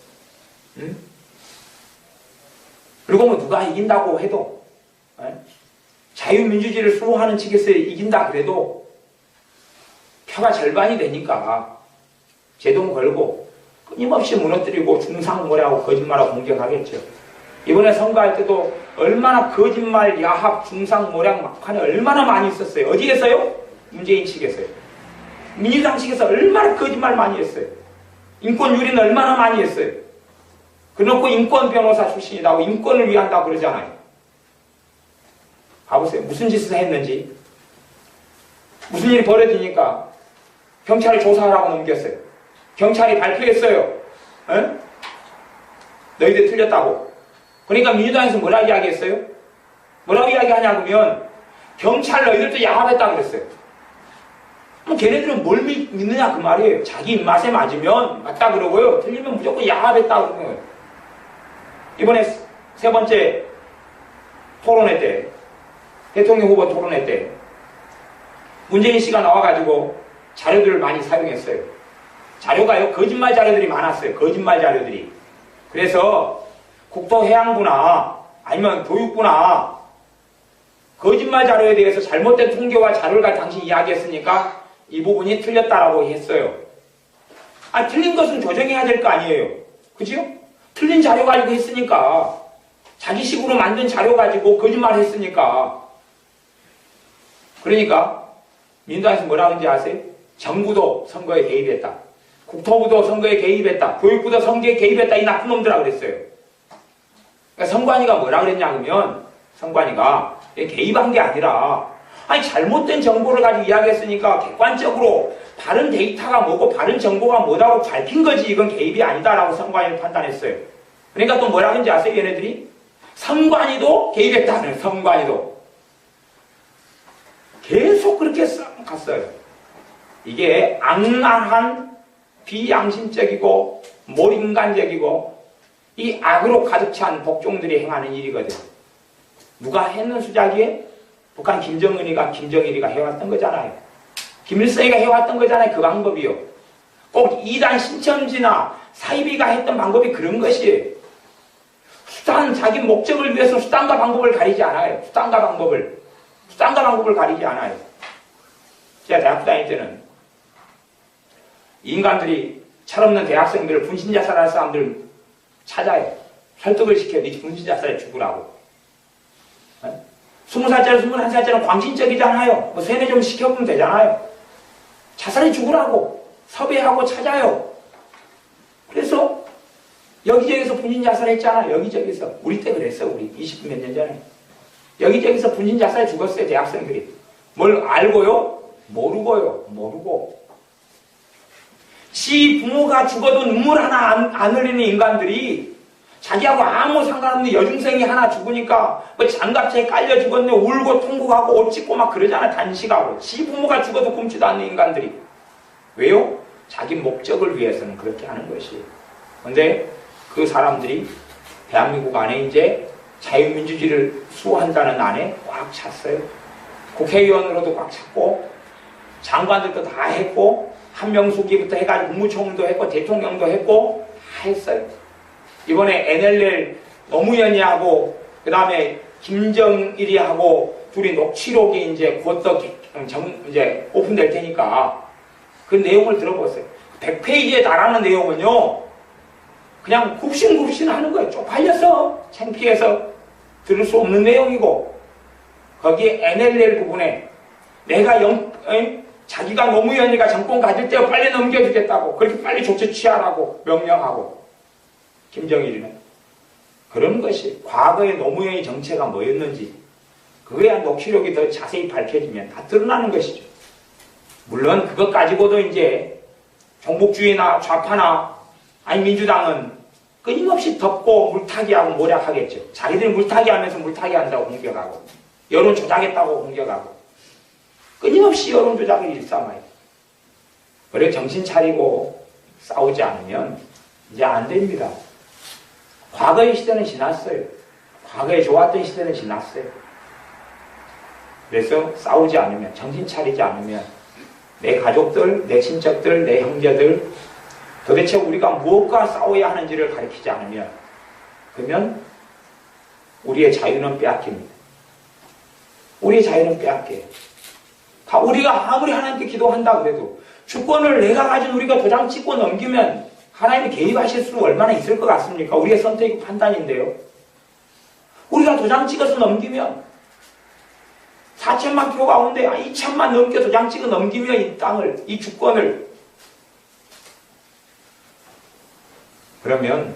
그리고 뭐 누가 이긴다고 해도 자유민주주의를 수호하는 측에서 이긴다 그래도 표가 절반이 되니까 제동 걸고 끊임없이 무너뜨리고 중상모략하고 거짓말하고 공격하겠죠. 이번에 선거할 때도 얼마나 거짓말, 야합, 중상모략 막판에 얼마나 많이 있었어요. 어디에서요? 문재인 측에서요. 민주당 측에서 얼마나 거짓말 많이 했어요. 인권 유린을 얼마나 많이 했어요. 그래놓고 인권 변호사 출신이라고 인권을 위한다고 그러잖아요. 봐보세요. 무슨 짓을 했는지. 무슨 일이 벌어지니까 경찰이 조사하라고 넘겼어요. 경찰이 발표했어요. 에? 너희들 틀렸다고. 그러니까 민주당에서 뭐라고 이야기했어요? 뭐라고 이야기하냐면 경찰 너희들도 야합했다고 그랬어요. 그럼 걔네들은 뭘 믿느냐 그 말이에요. 자기 입맛에 맞으면 맞다 그러고요. 틀리면 무조건 야합했다고 그러는 거예요. 이번에 세 번째 토론회 때 대통령 후보 토론회 때 문재인 씨가 나와가지고 자료들을 많이 사용했어요. 자료가요. 거짓말 자료들이 많았어요. 거짓말 자료들이. 그래서 국토해양부나 아니면 교육부나 거짓말 자료에 대해서 잘못된 통계와 자료를 당신이 이야기했으니까 이 부분이 틀렸다라고 했어요. 틀린 것은 조정해야 될 거 아니에요. 그죠? 틀린 자료 가지고 했으니까 자기식으로 만든 자료 가지고 거짓말 했으니까 그러니까 민주당에서 뭐라고 하는지 아세요? 정부도 선거에 개입했다. 국토부도 선거에 개입했다. 교육부도 선거에 개입했다. 이 나쁜 놈들아 그랬어요. 그러니까 선관위가 뭐라 그랬냐면 선관위가 개입한 게 아니라 잘못된 정보를 가지고 이야기했으니까 객관적으로 바른 데이터가 뭐고 바른 정보가 뭐라고 밝힌 거지 이건 개입이 아니다라고 선관위는 판단했어요. 그러니까 또 뭐라 하는지 아세요? 얘네들이? 선관위도 개입했다는 선관위도 계속 그렇게 갔어요. 이게 악랄한 비양심적이고 몰인간적이고 이 악으로 가득 찬 복종들이 행하는 일이거든. 누가 했는 수작이에? 북한 김정일이가 해왔던 거잖아요. 김일성이가 해왔던 거잖아요. 그 방법이요. 꼭 이단 신천지나 사이비가 했던 방법이 그런 것이에요. 수단, 자기 목적을 위해서 수단과 방법을 가리지 않아요. 수단과 방법을 가리지 않아요. 제가 대학교 다닐 때는 인간들이 철없는 대학생들을 분신자살할 사람들을 찾아요. 설득을 시켜요. 네 분신자살에 죽으라고. 20살짜리, 21살짜리는 광신적이잖아요. 뭐 세뇌 좀 시켜보면 되잖아요. 자살에 죽으라고 섭외하고 찾아요. 그래서 여기저기서 분신자살 했잖아. 여기저기서. 우리 때 그랬어. 우리 20몇 년 전에. 여기저기서 분신자살에 죽었어요. 대학생들이. 뭘 알고요? 모르고. 지 부모가 죽어도 눈물 하나 안 흘리는 인간들이 자기하고 아무 상관없는 여중생이 하나 죽으니까 뭐 장갑차에 깔려 죽었네 울고 통곡하고 옷 찢고 막 그러잖아. 단식하고. 지 부모가 죽어도 굶지도 않는 인간들이. 왜요? 자기 목적을 위해서는 그렇게 하는 것이에요. 그런데 그 사람들이 대한민국 안에 이제 자유민주주의를 수호한다는 안에 꽉 찼어요. 국회의원으로도 꽉 찼고 장관들도 다 했고 한명숙이부터 해가지고 국무총리도 했고 대통령도 했고 다 했어요. 이번에 NLL 노무현이하고 그 다음에 김정일이 하고 둘이 녹취록이 이제 곧 이제 오픈될 테니까 그 내용을 들어보세요. 100페이지에 달하는 내용은요 그냥 굽신굽신 하는 거예요. 쪽팔려서 창피해서 들을 수 없는 내용이고 거기에 NLL 부분에 내가 자기가 노무현이가 정권 가질 때 빨리 넘겨주겠다고 그렇게 빨리 조치 취하라고 명령하고 김정일이는 그런 것이 과거의 노무현의 정체가 뭐였는지 그거에 대한 녹취록이 더 자세히 밝혀지면 다 드러나는 것이죠. 물론 그것 가지고도 이제 종북주의나 좌파나 아니 민주당은 끊임없이 덮고 물타기하고 모략하겠죠. 자기들이 물타기하면서 물타기한다고 공격하고 여론 조작했다고 공격하고 끊임없이 여론 조작을 일삼아요. 그래 정신 차리고 싸우지 않으면 이제 안 됩니다. 과거의 시대는 지났어요. 과거에 좋았던 시대는 지났어요. 그래서 싸우지 않으면 정신 차리지 않으면 내 가족들, 내 친척들, 내 형제들 도대체 우리가 무엇과 싸워야 하는지를 가르치지 않으면 그러면 우리의 자유는 빼앗깁니다. 우리의 자유는 빼앗겨요. 우리가 아무리 하나님께 기도한다 그래도 주권을 내가 가진 우리가 도장 찍고 넘기면 하나님이 개입하실 수 얼마나 있을 것 같습니까? 우리의 선택이고 판단인데요. 우리가 도장 찍어서 넘기면 4천만 표 가운데 2천만 넘게 도장 찍어 넘기면 이 땅을, 이 주권을 그러면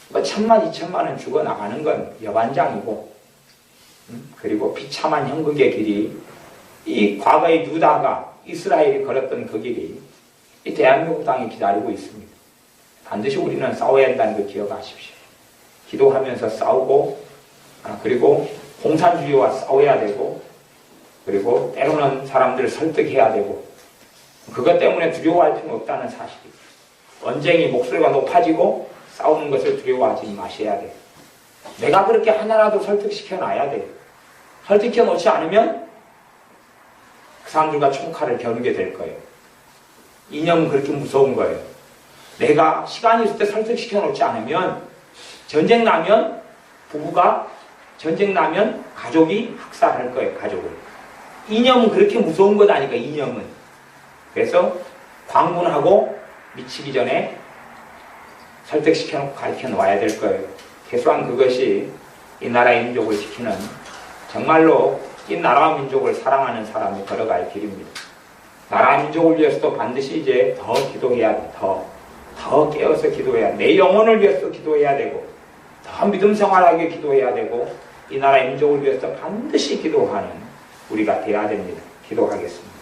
뭐 1,000만, 2천만은 죽어나가는 건 여반장이고 그리고 비참한 형극의 길이 이 과거의 유다가 이스라엘이 걸었던 그 길이 이 대한민국 땅에 기다리고 있습니다. 반드시 우리는 싸워야 한다는 걸 기억하십시오. 기도하면서 싸우고 그리고 공산주의와 싸워야 되고 그리고 때로는 사람들을 설득해야 되고 그것 때문에 두려워할 필요는 없다는 사실이에요. 언쟁이 목소리가 높아지고 싸우는 것을 두려워하지 마셔야 돼요. 내가 그렇게 하나라도 설득시켜 놔야 돼요. 설득해 놓지 않으면 그 사람들과 총칼을 겨누게 될 거예요. 이념은 그렇게 무서운 거예요. 내가 시간이 있을 때 설득시켜 놓지 않으면 전쟁 나면 부부가 전쟁 나면 가족이 학살할 거예요. 가족을. 이념은 그렇게 무서운 것 아니까 이념은. 그래서 광분하고 미치기 전에 설득시켜 놓고 가르쳐 놓아야 될 거예요. 최소한 그것이 이 나라의 민족을 지키는 정말로 이 나라와 민족을 사랑하는 사람이 걸어갈 길입니다. 나라와 민족을 위해서도 반드시 이제 더 기도해야 돼. 더 깨어서 기도해야 돼. 내 영혼을 위해서 기도해야 되고 더 믿음 생활하게 기도해야 되고 이 나라의 민족을 위해서 반드시 기도하는 우리가 되어야 됩니다. 기도하겠습니다.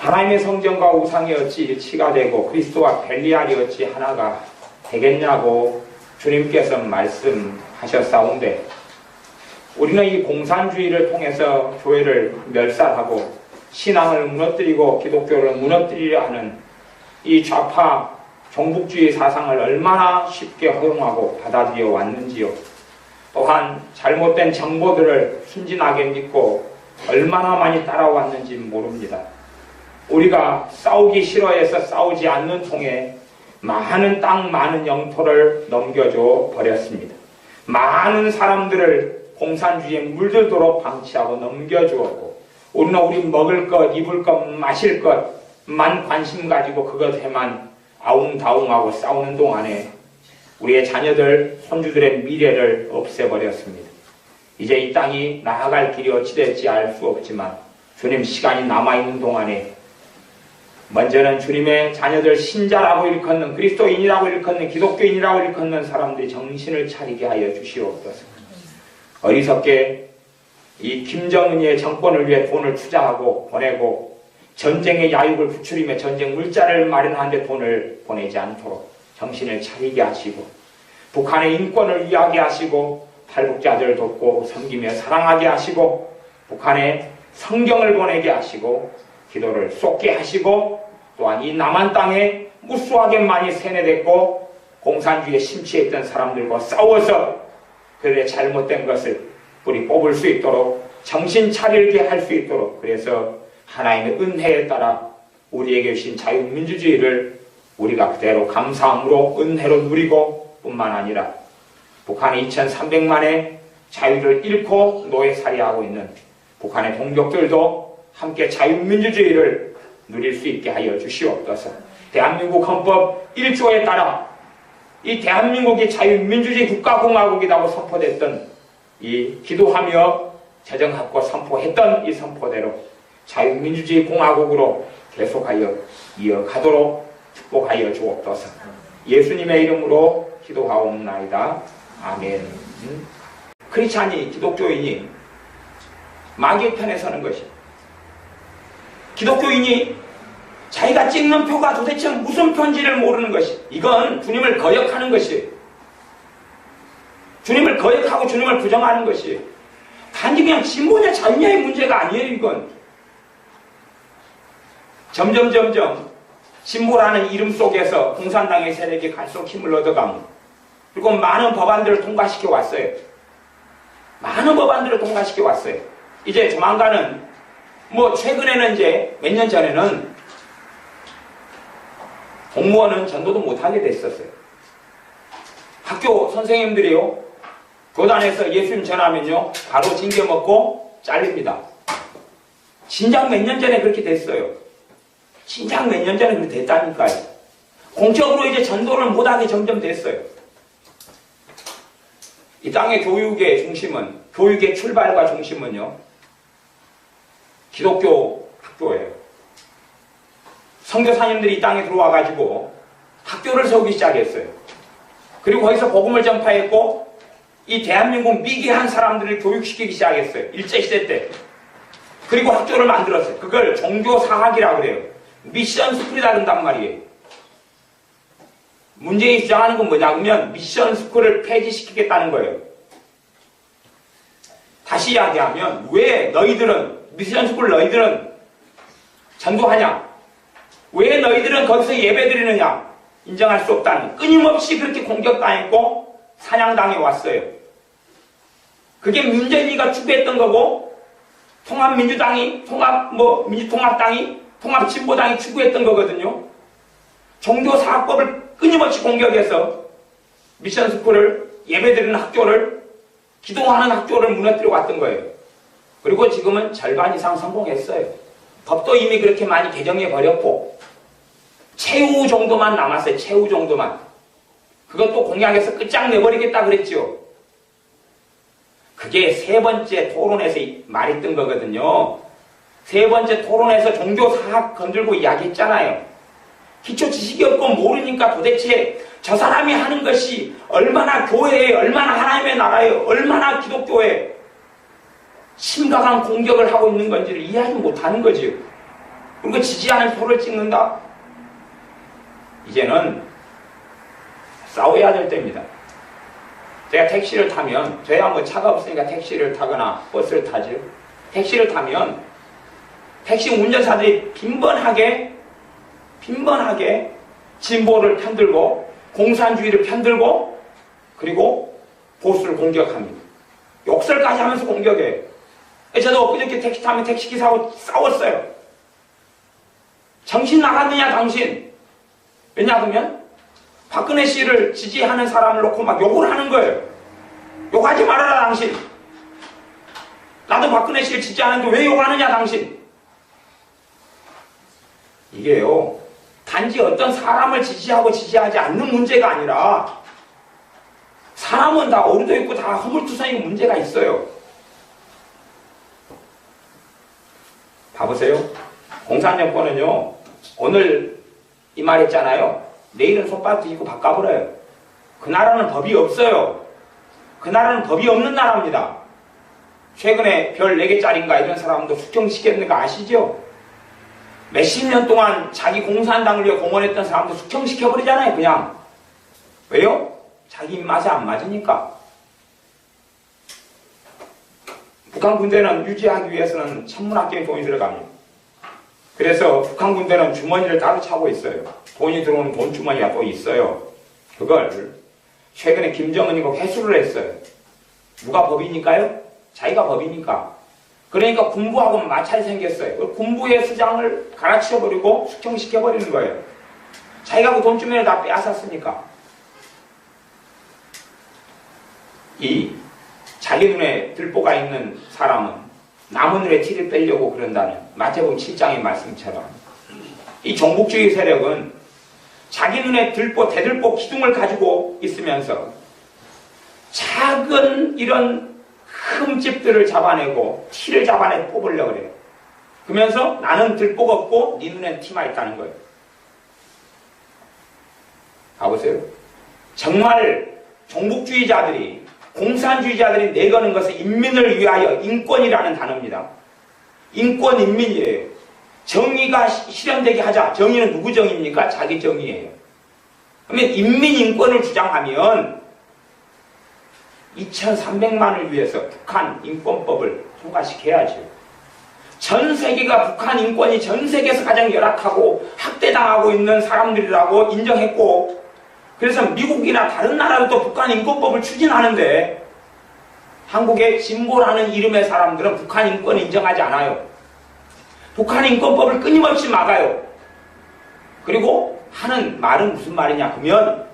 하나님의 성전과 우상이 어찌 일치가 되고 그리스도와 벨리알이 어찌 하나가 되겠냐고 주님께서 말씀하셨사온데 우리는 이 공산주의를 통해서 교회를 멸살하고 신앙을 무너뜨리고 기독교를 무너뜨리려 하는 이 좌파 종북주의 사상을 얼마나 쉽게 허용하고 받아들여 왔는지요. 또한 잘못된 정보들을 순진하게 믿고 얼마나 많이 따라왔는지 모릅니다. 우리가 싸우기 싫어해서 싸우지 않는 통에 많은 땅, 많은 영토를 넘겨줘 버렸습니다. 많은 사람들을 공산주의에 물들도록 방치하고 넘겨주었고 우리는 우리 먹을 것, 입을 것, 마실 것만 관심 가지고 그것에만 아웅다웅하고 싸우는 동안에 우리의 자녀들, 손주들의 미래를 없애버렸습니다. 이제 이 땅이 나아갈 길이 어찌 될지 알 수 없지만 주님 시간이 남아있는 동안에 먼저는 주님의 자녀들 신자라고 일컫는 그리스도인이라고 일컫는 기독교인이라고 일컫는 사람들이 정신을 차리게 하여 주시옵소서. 어리석게 이 김정은이의 정권을 위해 돈을 투자하고 보내고 전쟁의 야육을 부추리며 전쟁 물자를 마련하는데 돈을 보내지 않도록 정신을 차리게 하시고 북한의 인권을 위하게 하시고 탈북자들을 돕고 섬기며 사랑하게 하시고 북한에 성경을 보내게 하시고 기도를 쏟게 하시고 또한 이 남한 땅에 무수하게 많이 세뇌됐고 공산주의에 심취했던 사람들과 싸워서 그들의 잘못된 것을 우리 뽑을 수 있도록 정신 차리게 할 수 있도록 그래서 하나님의 은혜에 따라 우리에게 주신 자유민주주의를 우리가 그대로 감사함으로 은혜로 누리고 뿐만 아니라 북한이 2300만의 자유를 잃고 노예살이하고 있는 북한의 동족들도 함께 자유민주주의를 누릴 수 있게 하여 주시옵소서. 대한민국 헌법 1조에 따라 이 대한민국이 자유민주주의 국가공화국이라고 선포됐던 이 기도하며 제정하고 선포했던 이 선포대로 자유민주주의 공화국으로 계속하여 이어가도록 축복하여 주옵소서. 예수님의 이름으로 기도하옵나이다. 아멘. 크리스찬이 기독교인이 마귀의 편에 서는 것이 기독교인이 자기가 찍는 표가 도대체 무슨 편지를 모르는 것이 이건 주님을 거역하는 것이 주님을 거역하고 주님을 부정하는 것이 단지 그냥 진보냐 자유냐의 문제가 아니에요. 이건 점점 진보라는 이름 속에서 공산당의 세력이 갈수록 힘을 얻어가고 그리고 많은 법안들을 통과시켜 왔어요. 많은 법안들을 통과시켜 왔어요. 이제 조만간은 최근에는 이제 몇 년 전에는 공무원은 전도도 못하게 됐었어요. 학교 선생님들이요 교단에서 예수님 전하면요 바로 징계 먹고 잘립니다. 진작 몇 년 전에 그렇게 됐어요. 진작 몇 년 전에 그렇게 됐다니까요. 공적으로 이제 전도를 못하게 점점 됐어요. 이 땅의 교육의 중심은 교육의 출발과 중심은요 기독교 학교예요. 선교사님들이 이 땅에 들어와가지고 학교를 세우기 시작했어요. 그리고 거기서 복음을 전파했고 이 대한민국 미개한 사람들을 교육시키기 시작했어요. 일제시대 때. 그리고 학교를 만들었어요. 그걸 종교사학이라고 그래요. 미션 스쿨이라 그런단 말이에요. 문재인이 주장하는 건 뭐냐면 미션 스쿨을 폐지시키겠다는 거예요. 다시 이야기하면 왜 너희들은 미션 스쿨 너희들은 전도하냐? 왜 너희들은 거기서 예배드리느냐? 인정할 수 없다는 끊임없이 그렇게 공격당했고 사냥당해 왔어요. 그게 문재인이가 추구했던 거고 통합민주당이 민주통합당이 통합진보당이 추구했던 거거든요. 종교사학법을 끊임없이 공격해서 미션스쿨을 예배드리는 학교를 기도하는 학교를 무너뜨려 왔던 거예요. 그리고 지금은 절반 이상 성공했어요. 법도 이미 그렇게 많이 개정해 버렸고 최후 정도만 남았어요. 최후 정도만. 그것도 공약에서 끝장내버리겠다 그랬죠. 그게 세 번째 토론에서 말했던 거거든요. 세 번째 토론에서 종교사학 건들고 이야기했잖아요. 기초 지식이 없고 모르니까 도대체 저 사람이 하는 것이 얼마나 교회에, 얼마나 하나님의 나라에, 얼마나 기독교에 심각한 공격을 하고 있는 건지를 이해하지 못하는 거지요. 그리고 지지하는 표를 찍는다? 이제는 싸워야 될 때입니다. 제가 택시를 타면, 저야 뭐 차가 없으니까 택시를 타거나 버스를 타죠. 택시를 타면 택시 운전사들이 빈번하게 진보를 편들고 공산주의를 편들고 그리고 보수를 공격합니다. 욕설까지 하면서 공격해요. 저도 엊그저께 택시 타면 택시기사하고 싸웠어요. 정신 나갔느냐 당신. 왜냐하면 박근혜 씨를 지지하는 사람을 놓고 막 욕을 하는 거예요. 욕하지 말아라 당신. 나도 박근혜 씨를 지지하는데 왜 욕하느냐 당신. 이게요, 단지 어떤 사람을 지지하고 지지하지 않는 문제가 아니라 사람은 다 어리도 있고 다 허물투성이고 문제가 있어요. 봐보세요. 공산정권은요, 오늘 이 말 했잖아요. 내일은 손바닥 뒤집고 바꿔버려요. 그 나라는 법이 없어요. 그 나라는 법이 없는 나라입니다. 최근에 별 4개짜리인가 이런 사람도 숙청시켰는 거 아시죠? 몇십 년 동안 자기 공산당을 위해 공헌했던 사람도 숙청시켜버리잖아요, 그냥. 왜요? 자기 입맛에 안 맞으니까. 북한 군대는 유지하기 위해서는 천문학적인 돈이 들어갑니다. 그래서 북한 군대는 주머니를 따로 차고 있어요. 돈이 들어오는 돈 주머니가 또 있어요. 그걸 최근에 김정은이가 회수를 했어요. 누가 법이니까요? 자기가 법이니까. 그러니까 군부하고 마찰이 생겼어요. 그 군부의 수장을 갈아치워버리고 숙청시켜버리는 거예요. 자기가 그 돈 주머니를 다 빼앗았으니까. 이 자기 눈에 들보가 있는 사람은 남의 눈에 티를 빼려고 그런다는 마태복음 7장의 말씀처럼 이 종북주의 세력은 자기 눈에 들보, 대들보 기둥을 가지고 있으면서 작은 이런 흠집들을 잡아내고 티를 잡아내 뽑으려고 그래요. 그러면서 나는 들보가 없고 네 눈엔 티만 있다는 거예요. 봐보세요. 정말 종북주의자들이, 공산주의자들이 내거는 것은 인민을 위하여 인권이라는 단어입니다. 인권, 인민이에요. 정의가 실현되게 하자. 정의는 누구 정의입니까? 자기 정의예요. 그러면 인민 인권을 주장하면 2300만을 위해서 북한 인권법을 통과시켜야죠. 전 세계가 북한 인권이 전 세계에서 가장 열악하고 학대당하고 있는 사람들이라고 인정했고, 그래서 미국이나 다른 나라도 북한 인권법을 추진하는데 한국의 진보라는 이름의 사람들은 북한 인권을 인정하지 않아요. 북한 인권법을 끊임없이 막아요. 그리고 하는 말은 무슨 말이냐 그러면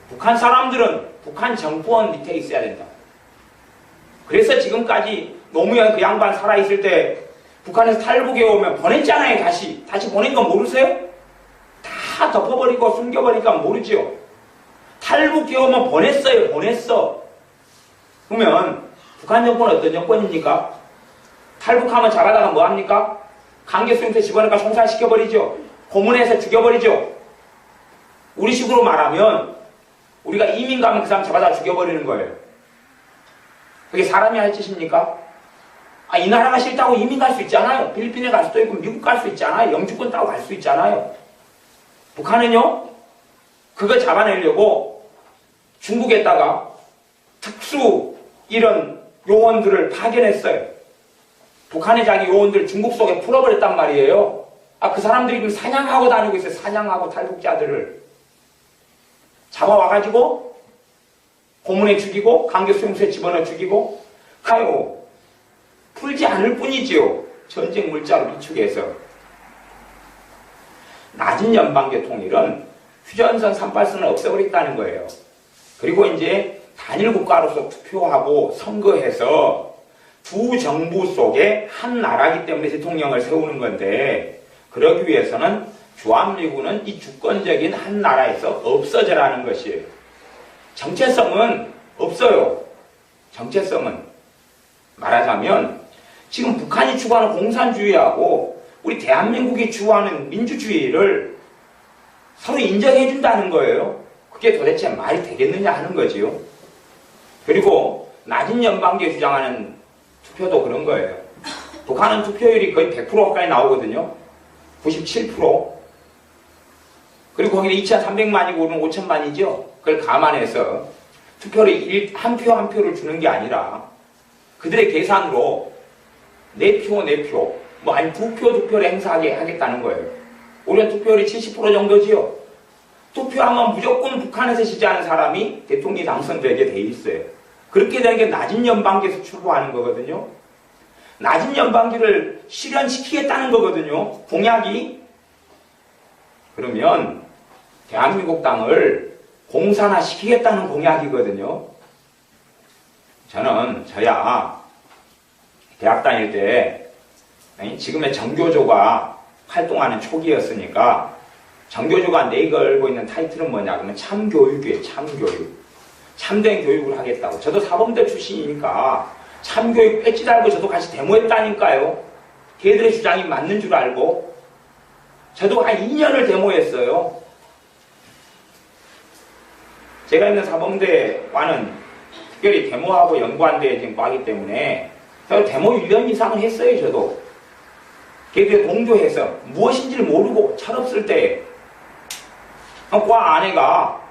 북한 사람들은 북한 정권 밑에 있어야 된다. 그래서 지금까지 노무현 그 양반 살아있을 때 북한에서 탈북해 오면 보냈잖아요. 다시 보낸 건 모르세요? 다 덮어버리고 숨겨버리니까 모르죠. 탈북해 오면 보냈어. 그러면 북한 정권은 어떤 정권입니까? 탈북하면 잡아다가 뭐합니까? 강제수용소에 집어넣으니까 총살시켜버리죠. 고문해서 죽여버리죠. 우리식으로 말하면 우리가 이민 가면 그 사람 잡아다 죽여버리는 거예요. 그게 사람이 할 짓입니까? 이 나라가 싫다고 이민 갈 수 있잖아요. 필리핀에 갈 수도 있고 미국 갈 수 있잖아요. 영주권 따고 갈 수 있잖아요. 북한은요, 그거 잡아내려고 중국에다가 특수 이런 요원들을 파견했어요. 북한의 자기 요원들 중국 속에 풀어버렸단 말이에요. 그 사람들이 지금 사냥하고 다니고 있어요. 사냥하고 탈북자들을 잡아와가지고 고문해 죽이고 강제수용소에 집어넣어 죽이고 가요. 풀지 않을 뿐이지요. 전쟁 물자로 비축해서. 낮은 연방제 통일은 휴전선 38선을 없애버렸다는 거예요. 그리고 이제 단일 국가로서 투표하고 선거해서 두 정부 속에 한 나라이기 때문에 대통령을 세우는 건데, 그러기 위해서는 주한미군은 이 주권적인 한 나라에서 없어져라는 것이에요. 정체성은 없어요. 정체성은 말하자면 지금 북한이 추구하는 공산주의하고 우리 대한민국이 추구하는 민주주의를 서로 인정해준다는 거예요. 그게 도대체 말이 되겠느냐 하는 거지요. 그리고 낮은 연방제 주장하는 투표도 그런 거예요. 북한은 투표율이 거의 100% 가까이 나오거든요. 97%. 그리고 거기는 2300만이고 우리는 5000만이죠. 그걸 감안해서 투표를 한 표 한 표를 주는 게 아니라 그들의 계산으로 네 표, 네 표, 뭐 아니 두 표, 두 표를 행사하게 하겠다는 거예요. 우리는 투표율이 70% 정도지요. 투표하면 무조건 북한에서 지지하는 사람이 대통령이 당선되게 돼 있어요. 그렇게 되는 게 낮은 연방기에서 출범하는 거거든요. 낮은 연방기를 실현시키겠다는 거거든요. 공약이. 그러면 대한민국 땅을 공산화시키겠다는 공약이거든요. 저야 대학 다닐 때 지금의 정교조가 활동하는 초기였으니까 정교조가 내 걸고 있는 타이틀은 뭐냐 그러면 참교육이에요. 참교육. 참된 교육을 하겠다고. 저도 사범대 출신이니까 참교육 뺏지 달고 저도 같이 데모했다니까요. 걔들의 주장이 맞는 줄 알고. 저도 한 2년을 데모했어요. 제가 있는 사범대와는 특별히 데모하고 연구한데 지금 과기 때문에 저도 데모 1년 이상은 했어요. 저도. 걔들 동조해서 무엇인지를 모르고 철없을 때 과 안에가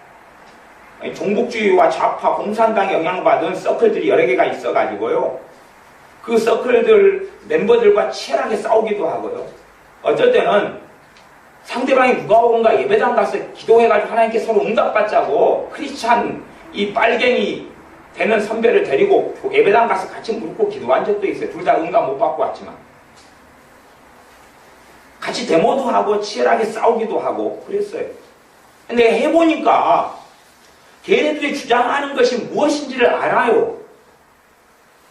종북주의와 좌파 공산당에 영향받은 서클들이 여러 개가 있어가지고요. 그 서클들 멤버들과 치열하게 싸우기도 하고요. 어쩔 때는 상대방이 누가 오는가 예배당 가서 기도해가지고 하나님께 서로 응답받자고 크리스찬 이 빨갱이 되는 선배를 데리고 예배당 가서 같이 묻고 기도한 적도 있어요. 둘 다 응답 못 받고 왔지만. 같이 데모도 하고 치열하게 싸우기도 하고 그랬어요. 근데 해보니까 걔네들이 주장하는 것이 무엇인지를 알아요.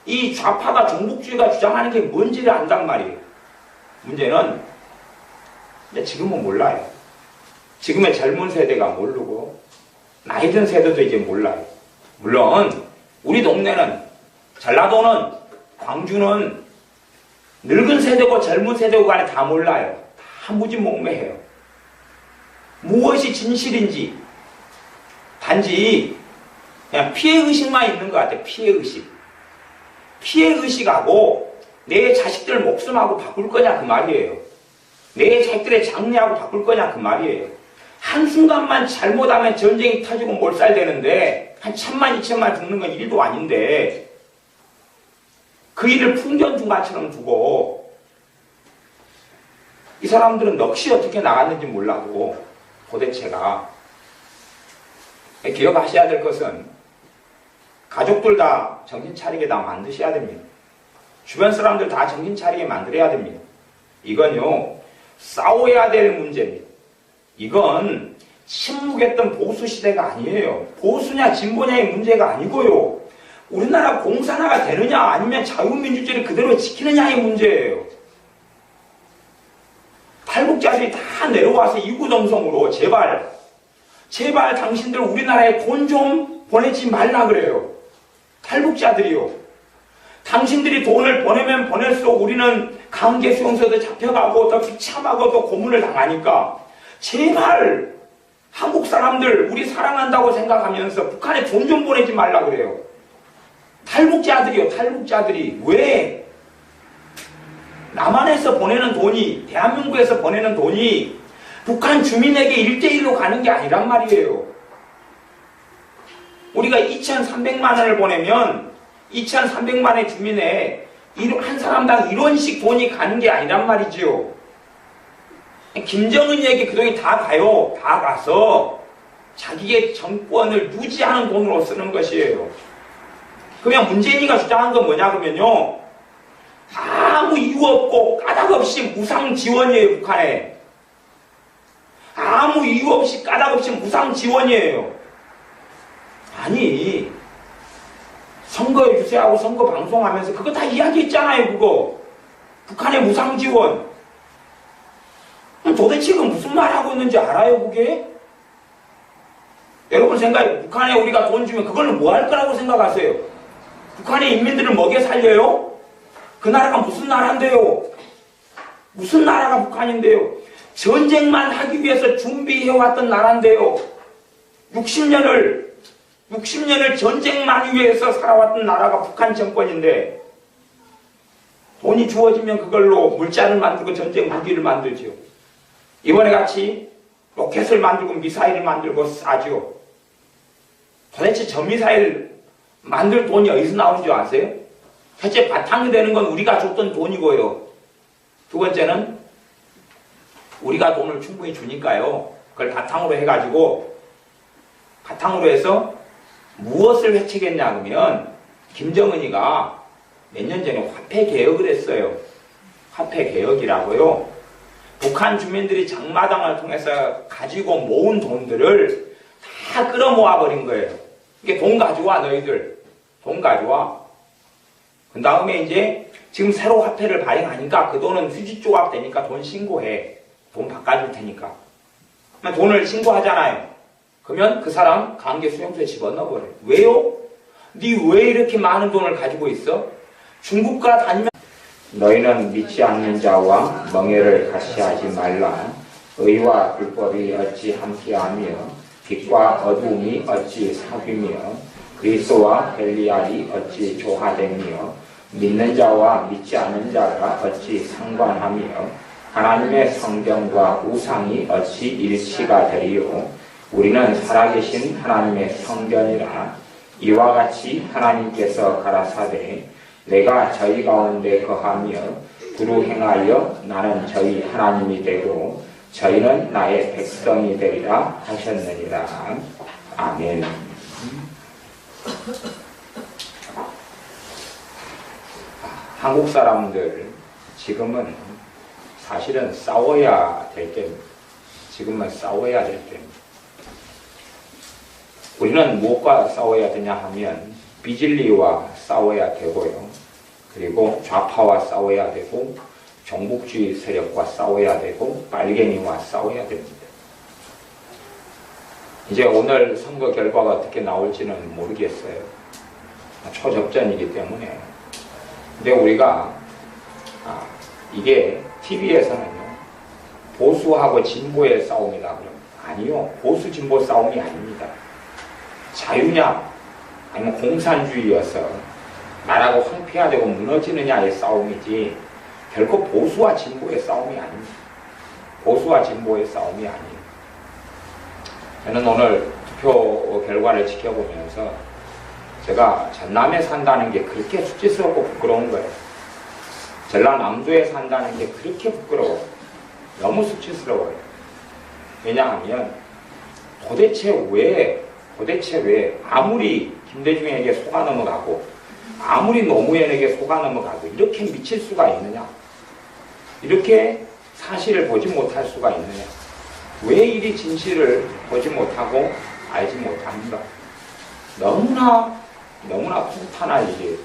이 좌파가 종북주의가 주장하는 게 뭔지를 안단 말이에요. 문제는 근데 지금은 몰라요. 지금의 젊은 세대가 모르고 나이 든 세대도 이제 몰라요. 물론 우리 동네는 전라도는 광주는 늙은 세대고 젊은 세대고 간에 다 몰라요. 다 무지몽매해요. 무엇이 진실인지 단지 그냥 피해의식만 있는 것 같아요. 피해의식. 피해의식하고 내 자식들 목숨하고 바꿀 거냐 그 말이에요. 내 자식들의 장래하고 바꿀 거냐 그 말이에요. 한순간만 잘못하면 전쟁이 터지고 몰살되는데 한 1000만 2000만 죽는 건 일도 아닌데 그 일을 풍전중화처럼 두고 이 사람들은 넋이 어떻게 나갔는지 몰라도 도대체가 기억하셔야 될 것은 가족들 다 정신 차리게 다 만드셔야 됩니다. 주변 사람들 다 정신 차리게 만들어야 됩니다. 이건요 싸워야 될 문제입니다. 이건 침묵했던 보수 시대가 아니에요. 보수냐 진보냐의 문제가 아니고요. 우리나라 공산화가 되느냐 아니면 자유민주주의를 그대로 지키느냐의 문제예요. 탈북자들이 다 내려와서 이구동성으로 제발 당신들 우리나라에 돈 좀 보내지 말라 그래요. 탈북자들이요. 당신들이 돈을 보내면 보낼수록 우리는 강제수용소도 잡혀가고 더 비참하고 더 고문을 당하니까 제발 한국 사람들 우리 사랑한다고 생각하면서 북한에 돈 좀 보내지 말라 그래요. 탈북자들이요. 탈북자들이. 왜? 남한에서 보내는 돈이 대한민국에서 보내는 돈이 북한 주민에게 1대1로 가는 게 아니란 말이에요. 우리가 2,300만 원을 보내면 2,300만 원의 주민에 한 사람당 1원씩 돈이 가는 게 아니란 말이지요. 김정은에게 그 돈이 다 가요. 다 가서 자기의 정권을 유지하는 돈으로 쓰는 것이에요. 그러면 문재인이가 주장한 건 뭐냐 그러면요. 아무 이유 없고 까닭 없이 무상 지원이에요. 북한에. 아무 이유 없이 까닭 없이 무상 지원이에요. 아니 선거 유세하고 선거 방송하면서 그거 다 이야기했잖아요. 그거 북한의 무상 지원. 도대체 그 무슨 말 하고 있는지 알아요 그게? 여러분 생각해. 북한에 우리가 돈 주면 그걸로 뭐 할 거라고 생각하세요? 북한의 인민들을 먹여 살려요? 그 나라가 무슨 나라인데요? 무슨 나라가 북한인데요? 전쟁만 하기 위해서 준비해왔던 나라인데요. 60년을 전쟁만 위해서 살아왔던 나라가 북한 정권인데 돈이 주어지면 그걸로 물자를 만들고 전쟁 무기를 만들죠. 이번에 같이 로켓을 만들고 미사일을 만들고 쏴죠. 도대체 전미사일 만들 돈이 어디서 나온 줄 아세요? 첫째, 바탕이 되는 건 우리가 줬던 돈이고요. 두 번째는 우리가 돈을 충분히 주니까요. 그걸 바탕으로 해가지고, 바탕으로 해서 무엇을 회칙했냐 그러면, 김정은이가 몇 년 전에 화폐 개혁을 했어요. 화폐 개혁이라고요. 북한 주민들이 장마당을 통해서 가지고 모은 돈들을 다 끌어모아 버린 거예요. 이게 돈 가져와, 너희들. 돈 가져와. 그 다음에 이제 지금 새로 화폐를 발행하니까 그 돈은 휴지 조각 되니까 돈 신고해. 돈 바꿔줄 테니까. 돈을 신고하잖아요. 그러면 그 사람 강제 수용소에 집어넣어버려요. 왜요? 니 왜 이렇게 많은 돈을 가지고 있어? 중국과 다니면 너희는 믿지 않는 자와 멍에를 같이하지 말라. 의와 불법이 어찌 함께하며 빛과 어두움이 어찌 사귀며 그리스도와 벨리알이 어찌 조화되며 믿는 자와 믿지 않는 자가 어찌 상관하며 하나님의 성경과 우상이 어찌 일치가 되리요. 우리는 살아계신 하나님의 성전이라. 이와 같이 하나님께서 가라사대 내가 저희 가운데 거하며 두루 행하여 나는 저희 하나님이 되고 저희는 나의 백성이 되리라 하셨느니라. 아멘. 한국 사람들 지금은 사실은 싸워야 될 때입니다. 지금은 싸워야 될 때입니다. 우리는 무엇과 싸워야 되냐 하면 비진리와 싸워야 되고요. 그리고 좌파와 싸워야 되고 종북주의 세력과 싸워야 되고 빨갱이와 싸워야 됩니다. 이제 오늘 선거 결과가 어떻게 나올지는 모르겠어요. 초접전이기 때문에. 근데 우리가 이게 TV에서는요 보수하고 진보의 싸움이다 그러면 아니요. 보수 진보 싸움이 아닙니다. 자유냐 아니면 공산주의여서 나라가 황폐화되고 무너지느냐의 싸움이지 결코 보수와 진보의 싸움이 아닙니다. 보수와 진보의 싸움이 아니에요. 저는 오늘 투표 결과를 지켜보면서 제가 전남에 산다는 게 그렇게 수치스럽고 부끄러운 거예요. 전라남도에 산다는 게 그렇게 부끄러워요. 너무 수치스러워요. 왜냐하면 도대체 왜 아무리 김대중에게 속아 넘어가고 아무리 노무현에게 속아 넘어가고 이렇게 미칠 수가 있느냐, 이렇게 사실을 보지 못할 수가 있느냐, 왜 이리 진실을 보지 못하고 알지 못합니까? 너무나 폭탄할 일이에요.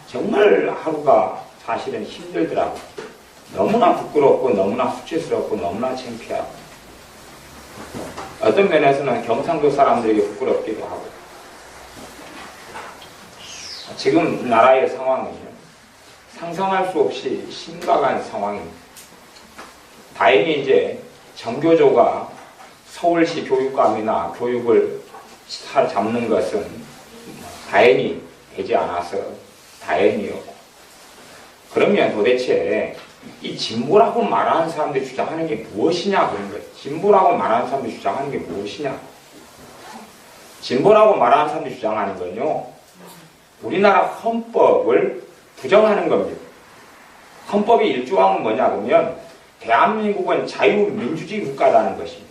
정말 하루가 사실은 힘들더라고요. 너무나 부끄럽고 너무나 수치스럽고 너무나 창피하고 어떤 면에서는 경상도 사람들에게 부끄럽기도 하고. 지금 나라의 상황은요 상상할 수 없이 심각한 상황입니다. 다행히 이제 정교조가 서울시 교육감이나 교육을 잡는 것은 다행히 되지 않아서 다행이요. 그러면 도대체 이 진보라고 말하는 사람들이 주장하는 게 무엇이냐 그런 거예요. 진보라고 말하는 사람들이 주장하는 게 무엇이냐. 진보라고 말하는 사람들이 주장하는 건요 우리나라 헌법을 부정하는 겁니다. 헌법의 1조항은 뭐냐 그러면 대한민국은 자유민주주의 국가라는 것입니다.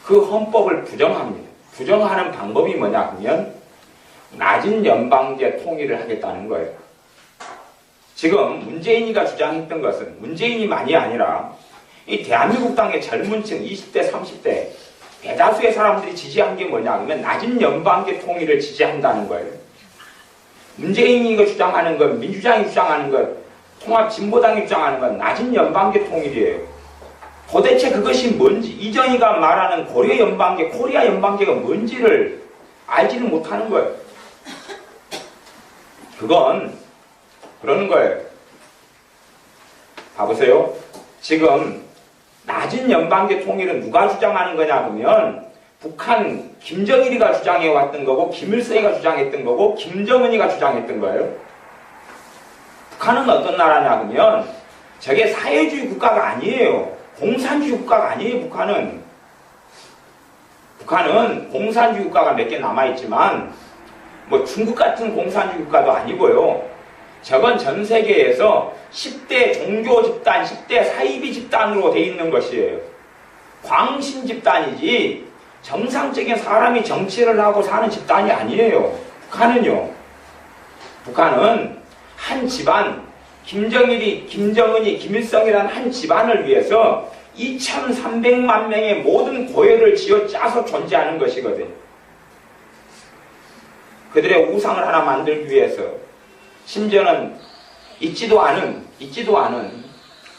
그 헌법을 부정합니다. 부정하는 방법이 뭐냐 그러면 낮은 연방제 통일을 하겠다는 거예요. 지금 문재인이가 주장했던 것은 문재인이만이 아니라 이 대한민국 땅의 젊은 층 20대 30대 대다수의 사람들이 지지한 게 뭐냐 그러면 낮은 연방제 통일을 지지한다는 거예요. 문재인이가 주장하는 것, 민주당이 주장하는 것, 통합진보당이 주장하는 건 낮은 연방제 통일이에요. 도대체 그것이 뭔지, 이정희가 말하는 고려 연방제, 코리아 연방제가 뭔지를 알지는 못하는 거예요. 그건 그러는 거예요. 봐보세요. 지금 낮은 연방제 통일은 누가 주장하는 거냐 그러면 북한 김정일이가 주장해왔던 거고 김일성이가 주장했던 거고 김정은이가 주장했던 거예요. 북한은 어떤 나라냐 그러면 저게 사회주의 국가가 아니에요. 공산주의 국가가 아니에요. 북한은 북한은 공산주의 국가가 몇 개 남아있지만 뭐 중국 같은 공산주의 국가도 아니고요. 저건 전 세계에서 10대 종교 집단, 10대 사이비 집단으로 돼 있는 것이에요. 광신 집단이지 정상적인 사람이 정치를 하고 사는 집단이 아니에요. 북한은 한 집안, 김정은이, 김일성이라는 한 집안을 위해서 2,300만 명의 모든 고열을 지어 짜서 존재하는 것이거든. 그들의 우상을 하나 만들기 위해서 심지어는 있지도 않은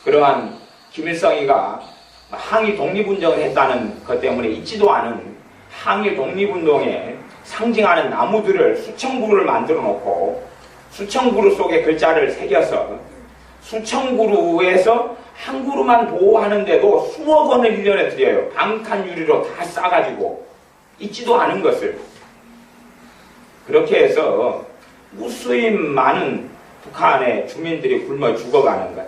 그러한 김일성이가 항일 독립운동을 했다는 것 때문에 있지도 않은 항일 독립운동에 상징하는 나무들을 수천 그루를 만들어 놓고 수천 그루 속에 글자를 새겨서 수천 그루에서 한 그루만 보호하는데도 수억 원을 1년에 들여요. 방탄유리로 다 싸가지고 있지도 않은 것을 그렇게 해서 무수히 많은 북한의 주민들이 굶어 죽어가는 것.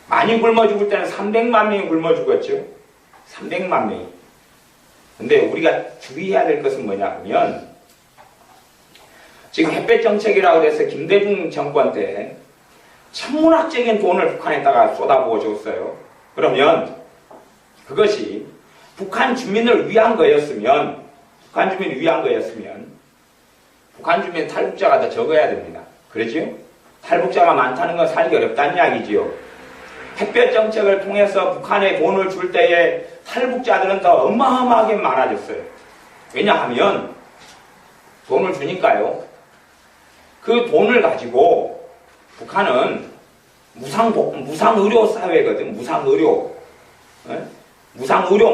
많이 굶어 죽을 때는 300만 명이 굶어 죽었죠. 300만 명이. 근데 우리가 주의해야 될 것은 뭐냐면 지금 햇볕 정책이라고 해서 김대중 정권 때 천문학적인 돈을 북한에다가 쏟아부어 줬어요. 그러면 그것이 북한 주민을 위한 거였으면 북한 주민 탈북자가 더 적어야 됩니다. 그러지요? 탈북자가 많다는 건 살기 어렵다는 이야기지요. 햇볕 정책을 통해서 북한에 돈을 줄 때에 탈북자들은 더 어마어마하게 많아졌어요. 왜냐하면 돈을 주니까요. 그 돈을 가지고 북한은 무상의료 사회거든. 무상의료,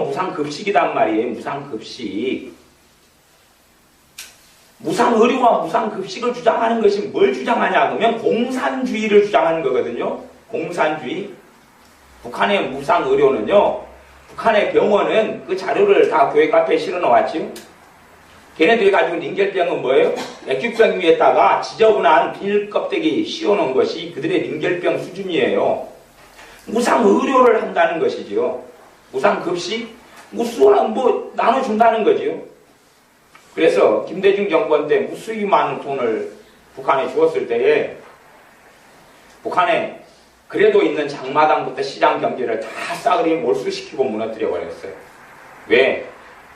무상급식이란 말이에요. 무상급식. 무상의료와 무상급식을 주장하는 것이 뭘 주장하냐 그러면 공산주의를 주장하는 거거든요. 공산주의. 북한의 무상의료는요. 북한의 병원은 그 자료를 다 교회 카페에 실어 놓았지요. 걔네들이 가지고 링겔병은 뭐예요? 액주병 위에다가 지저분한 비닐 껍데기 씌워놓은 것이 그들의 링겔병 수준이에요. 무상의료를 한다는 것이지요. 무상급식? 뭐 나눠준다는 거지요. 그래서 김대중 정권 때 무수히 많은 돈을 북한에 주었을 때에 북한에 그래도 있는 장마당부터 시장 경제를 다 싸그리 몰수시키고 무너뜨려 버렸어요. 왜?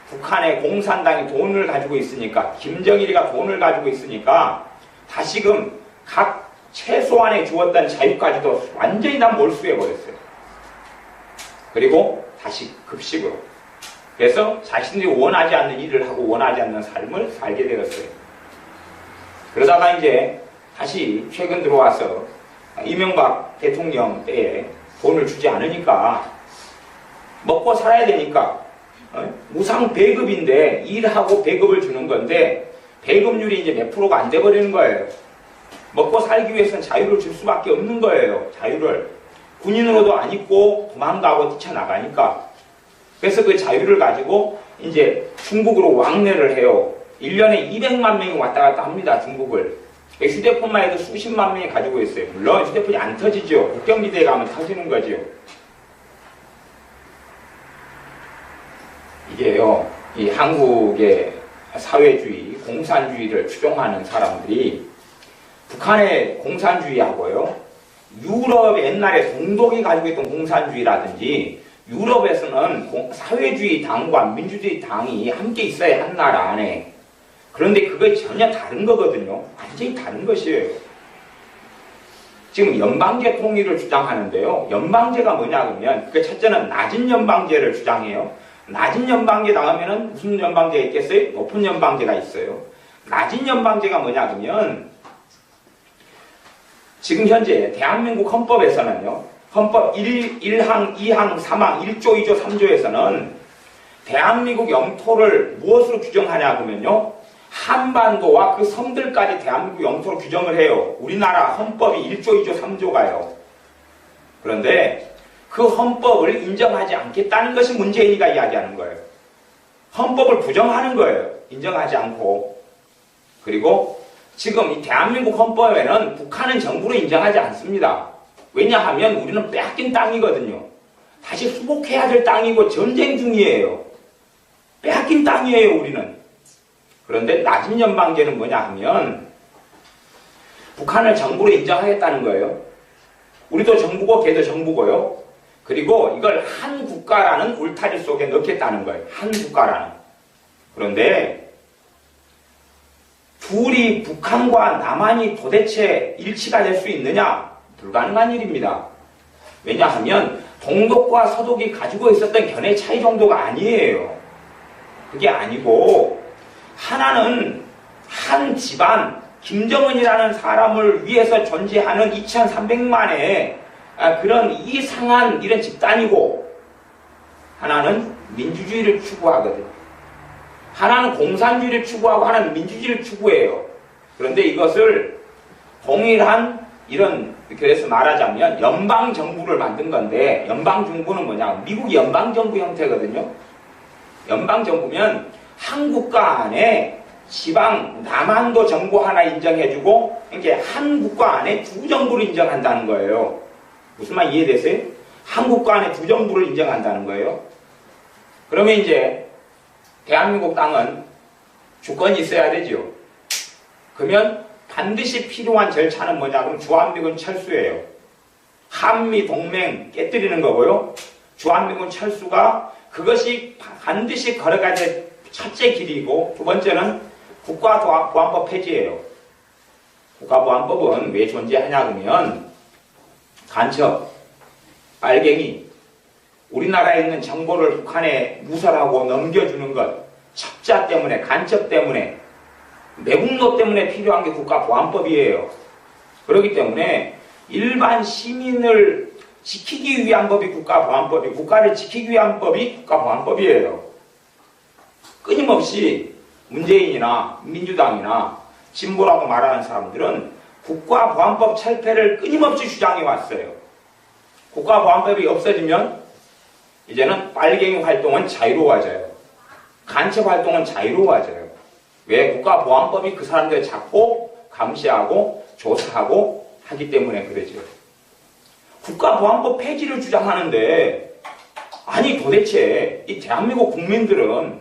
북한의 공산당이 돈을 가지고 있으니까, 김정일이가 돈을 가지고 있으니까 다시금 각 최소한에 주었던 자유까지도 완전히 다 몰수해 버렸어요. 그리고 다시 급식으로. 그래서 자신들이 원하지 않는 일을 하고 원하지 않는 삶을 살게 되었어요. 그러다가 이제 다시 최근 들어와서 이명박 대통령 때에 돈을 주지 않으니까 먹고 살아야 되니까 무상 배급인데 일하고 배급을 주는 건데 배급률이 이제 몇 프로가 안 돼버리는 거예요. 먹고 살기 위해서는 자유를 줄 수밖에 없는 거예요. 자유를. 군인으로도 안 입고 도망가고 뛰쳐나가니까. 그래서 그 자유를 가지고 이제 중국으로 왕래를 해요. 1년에 200만 명이 왔다 갔다 합니다. 중국을. 휴대폰만 해도 수십만 명이 가지고 있어요. 물론 휴대폰이 안 터지죠. 국경지대에 가면 터지는 거죠. 이게요, 이 한국의 사회주의, 공산주의를 추종하는 사람들이 북한의 공산주의하고요, 유럽 옛날에 동독이 가지고 있던 공산주의라든지 유럽에서는 사회주의 당과 민주주의 당이 함께 있어야 한 나라 안에. 그런데 그게 전혀 다른 거거든요. 완전히 다른 것이에요. 지금 연방제 통일을 주장하는데요. 연방제가 뭐냐 그러면 그 첫째는 낮은 연방제를 주장해요. 낮은 연방제 나오면은 무슨 연방제가 있겠어요? 높은 연방제가 있어요. 낮은 연방제가 뭐냐 그러면 지금 현재 대한민국 헌법에서는요. 헌법 1항, 2항, 3항, 1조, 2조, 3조에서는 대한민국 영토를 무엇으로 규정하냐 그러면요. 한반도와 그 섬들까지 대한민국 영토로 규정을 해요. 우리나라 헌법이 1조, 2조, 3조가요. 그런데 그 헌법을 인정하지 않겠다는 것이 문재인이가 이야기하는 거예요. 헌법을 부정하는 거예요. 인정하지 않고. 그리고 지금 이 대한민국 헌법에는 북한은 정부로 인정하지 않습니다. 왜냐하면 우리는 빼앗긴 땅이거든요. 다시 수복해야 될 땅이고 전쟁 중이에요. 빼앗긴 땅이에요, 우리는. 그런데 낮은 연방제는 뭐냐 하면 북한을 정부로 인정하겠다는 거예요. 우리도 정부고 걔도 정부고요. 그리고 이걸 한 국가라는 울타리 속에 넣겠다는 거예요. 한 국가라는. 그런데 둘이 북한과 남한이 도대체 일치가 될 수 있느냐? 불가능한 일입니다. 왜냐하면 동독과 서독이 가지고 있었던 견해 차이 정도가 아니에요. 그게 아니고 하나는 한 집안 김정은이라는 사람을 위해서 존재하는 2300만의 그런 이상한 이런 집단이고 하나는 민주주의를 추구하거든요. 하나는 공산주의를 추구하고 하나는 민주주의를 추구해요. 그런데 이것을 동일한 이런 그래서 말하자면 연방정부를 만든 건데 연방정부는 뭐냐? 미국이 연방정부 형태거든요. 연방정부면 한 국가 안에 지방 남한도 정부 하나 인정해주고 이게 한 국가 안에 두 정부를 인정한다는 거예요. 무슨 말 이해되세요? 한 국가 안에 두 정부를 인정한다는 거예요. 그러면 이제 대한민국 땅은 주권이 있어야 되죠. 그러면 반드시 필요한 절차는 뭐냐? 그럼 주한미군 철수예요. 한미 동맹 깨뜨리는 거고요. 주한미군 철수가 그것이 반드시 걸어가야 될 첫째 길이고 두 번째는 국가보안법 폐지예요. 국가보안법은 왜 존재하냐 그러면 간첩, 빨갱이, 우리나라에 있는 정보를 북한에 누설하고 넘겨주는 것, 첩자 때문에, 간첩 때문에, 매국노 때문에 필요한 게 국가보안법이에요. 그렇기 때문에 일반 시민을 지키기 위한 법이 국가보안법이, 국가를 지키기 위한 법이 국가보안법이에요. 끊임없이 문재인이나 민주당이나 진보라고 말하는 사람들은 국가보안법 철폐를 끊임없이 주장해 왔어요. 국가보안법이 없어지면 이제는 빨갱이 활동은 자유로워져요. 간첩 활동은 자유로워져요. 왜? 국가보안법이 그 사람들을 잡고 감시하고 조사하고 하기 때문에 그러죠. 국가보안법 폐지를 주장하는데 아니 도대체 이 대한민국 국민들은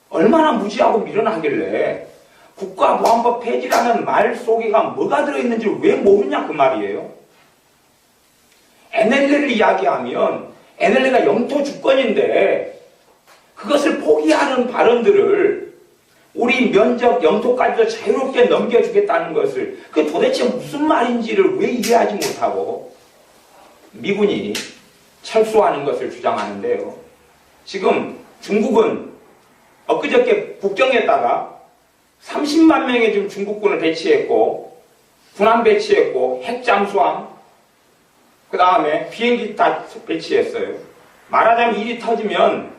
얼마나 무지하고 미련하길래 국가보안법 폐지라는 말 속에가 뭐가 들어있는지를 왜 모르냐 그 말이에요. NLL을 이야기하면 NLL가 영토 주권인데 그것을 포기하는 발언들을 우리 면적 영토까지도 자유롭게 넘겨주겠다는 것을 그게 도대체 무슨 말인지를 왜 이해하지 못하고 미군이 철수하는 것을 주장하는데요. 지금 중국은 엊그저께 국경에다가 30만 명의 지금 중국군을 배치했고 군함 배치했고 핵 잠수함 그 다음에 비행기 다 배치했어요. 말하자면 일이 터지면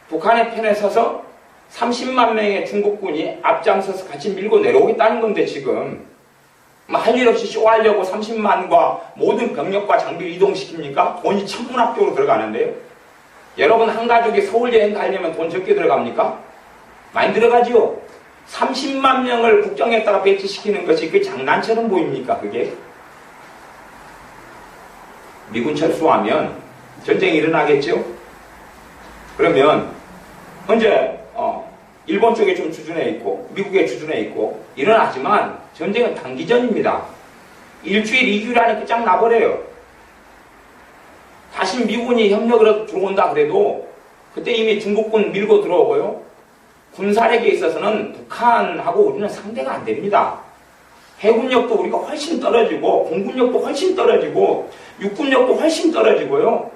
북한의 편에 서서 30만 명의 중국군이 앞장서서 같이 밀고 내려오겠다는 건데 지금 할 일 없이 쇼하려고 30만과 모든 병력과 장비를 이동시킵니까? 돈이 천문학적으로 들어가는데요. 여러분 한 가족이 서울 여행 가려면 돈 적게 들어갑니까? 많이 들어가지요. 30만 명을 국경에다가 배치시키는 것이 그 장난처럼 보입니까? 그게? 미군 철수하면 전쟁이 일어나겠죠? 그러면 현재 일본 쪽에 좀 주둔해 있고 미국에 주둔해 있고 일어나지만 전쟁은 단기전입니다. 일주일, 2주일 안에 끝장 나버려요. 다시 미군이 협력으로 들어온다 그래도 그때 이미 중국군 밀고 들어오고요. 군사력에 있어서는 북한하고 우리는 상대가 안 됩니다. 해군력도 우리가 훨씬 떨어지고 공군력도 훨씬 떨어지고 육군력도 훨씬 떨어지고요.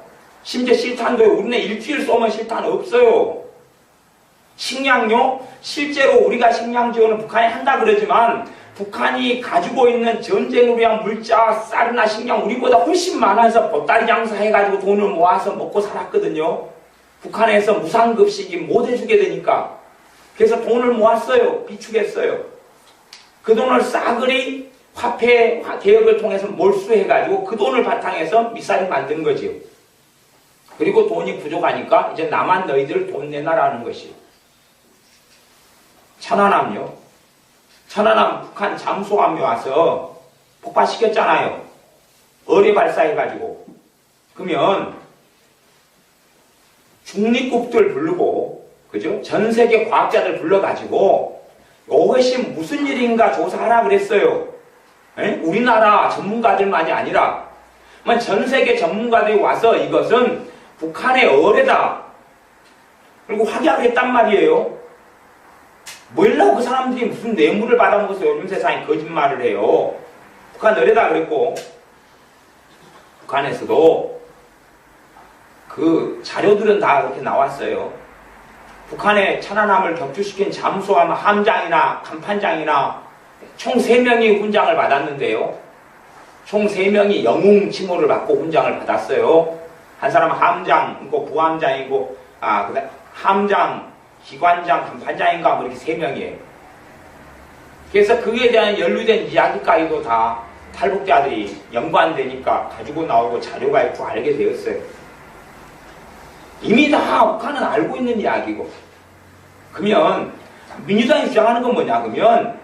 심지어 실탄도 우리는 일주일 쏘면 실탄 없어요. 식량요? 실제로 우리가 식량 지원을 북한이 한다 그러지만 북한이 가지고 있는 전쟁을 위한 물자, 쌀이나 식량 우리보다 훨씬 많아서 보따리 장사해가지고 돈을 모아서 먹고 살았거든요. 북한에서 무상급식이 못 해주게 되니까. 그래서 돈을 모았어요. 비축했어요. 그 돈을 싸그리 화폐 개혁을 통해서 몰수해가지고 그 돈을 바탕해서 미사일 만든 거지요. 그리고 돈이 부족하니까 이제 나만 너희들 돈 내놔라는 것이요. 천안함요. 천안함 북한 잠수함이 와서 폭파시켰잖아요. 어뢰 발사해가지고. 그러면 중립국들 부르고 그죠? 전 세계 과학자들 불러가지고 이것이 무슨 일인가 조사하라 그랬어요. 에? 우리나라 전문가들만이 아니라 전 세계 전문가들이 와서 이것은 북한의 어뢰다. 그리고 확인을 했단 말이에요. 뭐라고 그 사람들이 무슨 뇌물을 받아먹어서 요즘 세상에 거짓말을 해요. 북한 어뢰다 그랬고, 북한에서도 그 자료들은 다 그렇게 나왔어요. 북한의 천안함을 격추시킨 잠수함 함장이나 간판장이나 총 3명이 훈장을 받았는데요. 총 3명이 영웅 칭호를 받고 훈장을 받았어요. 한 사람은 함장이고 부함장이고, 그다음 함장, 기관장, 간판장인가 뭐 이렇게 3명이에요. 그래서 그에 대한 연루된 이야기까지도 다 탈북자들이 연관되니까 가지고 나오고 자료가 있고 알게 되었어요. 이미 다 북한은 알고 있는 이야기고. 그러면 민주당이 주장하는 건 뭐냐 그러면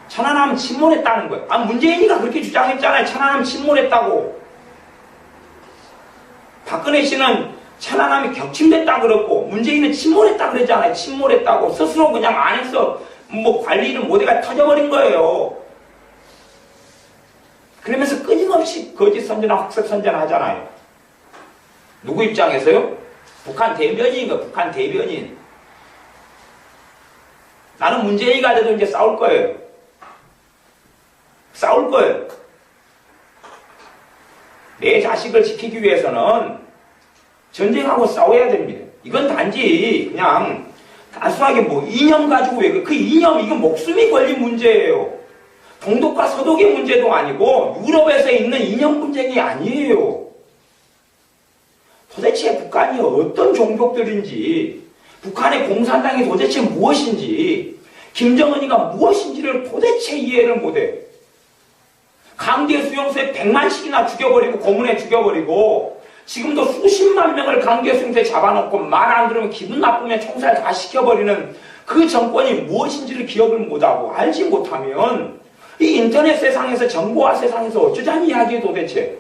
천안함 침몰했다는 거예요. 문재인이가 그렇게 주장했잖아요. 천안함 침몰했다고. 박근혜 씨는 천안함이 격침됐다 그랬고 문재인은 침몰했다 그랬잖아요. 침몰했다고. 스스로 그냥 안에서 관리를 못해가 터져버린 거예요. 그러면서 끊임없이 거짓 선전하고 학습 선전하잖아요. 누구 입장에서요? 북한 대변인인 거예요. 북한 대변인. 나는 문재인이가 돼도 이제 싸울 거예요. 싸울 거예요. 내 자식을 지키기 위해서는 전쟁하고 싸워야 됩니다. 이건 단지 그냥 단순하게 이념 가지고 그 이념 이건 목숨이 걸린 문제예요. 동독과 서독의 문제도 아니고 유럽에서 있는 이념 분쟁이 아니에요. 도대체 북한이 어떤 종족들인지, 북한의 공산당이 도대체 무엇인지, 김정은이가 무엇인지를 도대체 이해를 못해. 강제 수용소에 100만씩이나 죽여버리고 고문에 죽여버리고 지금도 수십만 명을 강제 수용소에 잡아놓고 말 안 들으면 기분 나쁘면 총살 다 시켜버리는 그 정권이 무엇인지를 기억을 못하고 알지 못하면 이 인터넷 세상에서 정보화 세상에서 어쩌자는 이야기예요 도대체.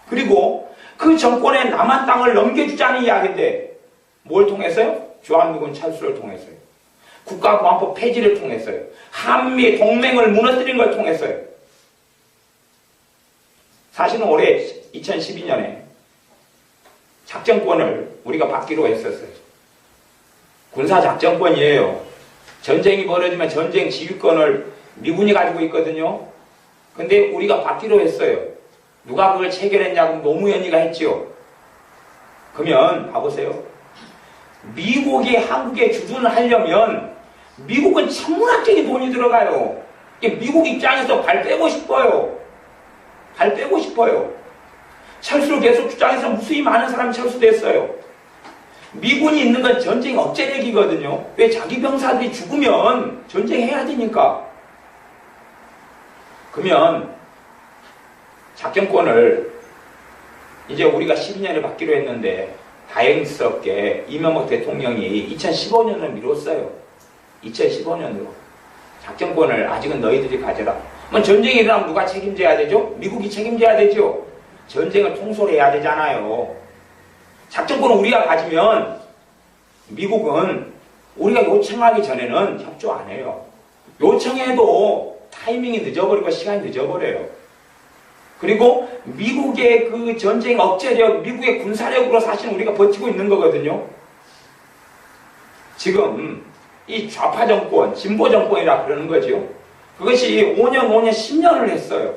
그리고 그 정권에 남한 땅을 넘겨주자는 이야기인데 뭘 통해서요? 주한미군 철수를 통해서요. 국가보안법 폐지를 통해서요. 한미 동맹을 무너뜨린 걸 통해서요. 사실은 올해 2012년에 작전권을 우리가 받기로 했었어요. 군사작전권이에요. 전쟁이 벌어지면 전쟁 지휘권을 미군이 가지고 있거든요. 근데 우리가 받기로 했어요. 누가 그걸 체결했냐고 노무현이가 했지요. 그러면 봐보세요. 미국이 한국에 주둔을 하려면 미국은 천문학적인 돈이 들어가요. 미국 입장에서 발 빼고 싶어요. 발 빼고 싶어요. 철수를 계속 주장해서 무수히 많은 사람이 철수됐어요. 미군이 있는 건 전쟁 억제력이거든요. 왜 자기 병사들이 죽으면 전쟁해야 되니까. 그러면 작전권을 이제 우리가 12년에 받기로 했는데 다행스럽게 이명박 대통령이 2015년을 미뤘어요. 2015년으로. 작전권을 아직은 너희들이 가져라. 전쟁이 일어나면 누가 책임져야 되죠? 미국이 책임져야 되죠? 전쟁을 통솔해야 되잖아요. 작전권을 우리가 가지면 미국은 우리가 요청하기 전에는 협조 안 해요. 요청해도 타이밍이 늦어버리고 시간이 늦어버려요. 그리고 미국의 그 전쟁 억제력, 미국의 군사력으로 사실 우리가 버티고 있는 거거든요. 지금 이 좌파 정권, 진보 정권이라 그러는 거죠. 그것이 5년, 10년을 했어요.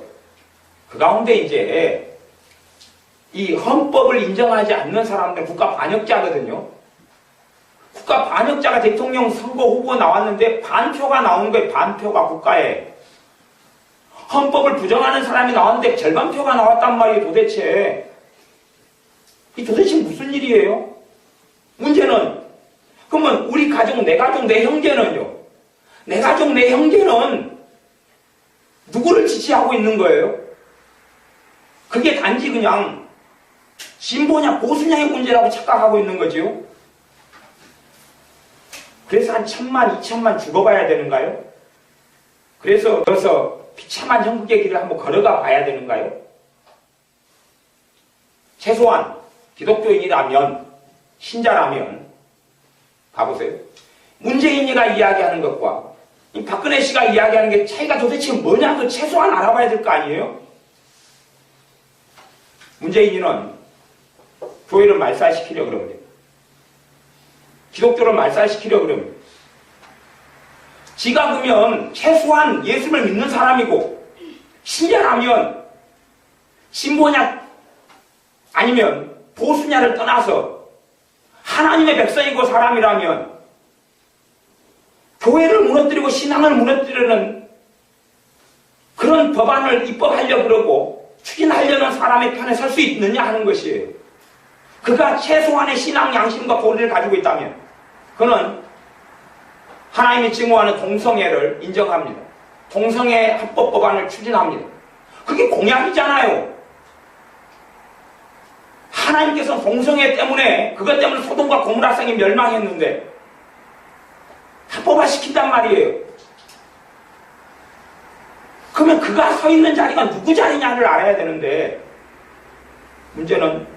그 가운데 이제 이 헌법을 인정하지 않는 사람들은 국가 반역자거든요. 국가 반역자가 대통령 선거 후보 나왔는데 반표가 나오는 거예요. 반표가 국가에. 헌법을 부정하는 사람이 나왔는데 절반표가 나왔단 말이에요. 도대체. 이 도대체 무슨 일이에요? 문제는 그러면 우리 가족, 내 가족, 내 형제는요? 내 가족, 내 형제는 누구를 지지하고 있는 거예요? 그게 단지 그냥 진보냐 보수냐의 문제라고 착각하고 있는 거지요. 그래서 한 1000만, 2000만 죽어봐야 되는가요? 그래서 비참한 형국의 길을 한번 걸어가 봐야 되는가요? 최소한 기독교인이라면, 신자라면 봐보세요. 문재인이가 이야기하는 것과 이 박근혜 씨가 이야기하는 게 차이가 도대체 뭐냐고 최소한 알아봐야 될 거 아니에요? 문재인은 교회를 말살시키려고 그럽니다. 기독교를 말살시키려고 그럽니다. 지가 그러면 최소한 예수를 믿는 사람이고 신자라면 신보냐 아니면 보수냐를 떠나서 하나님의 백성이고 사람이라면 교회를 무너뜨리고 신앙을 무너뜨리는 그런 법안을 입법하려고 그러고 추진하려는 사람의 편에 설 수 있느냐 하는 것이에요. 그가 최소한의 신앙 양심과 도리를 가지고 있다면 그는 하나님이 증오하는 동성애를 인정합니다. 동성애 합법 법안을 추진합니다. 그게 공약이잖아요. 하나님께서 동성애 때문에 그것 때문에 소돔과 고모라성이 멸망했는데 합법화시킨단 말이에요. 그러면 그가 서 있는 자리가 누구 자리냐를 알아야 되는데 문제는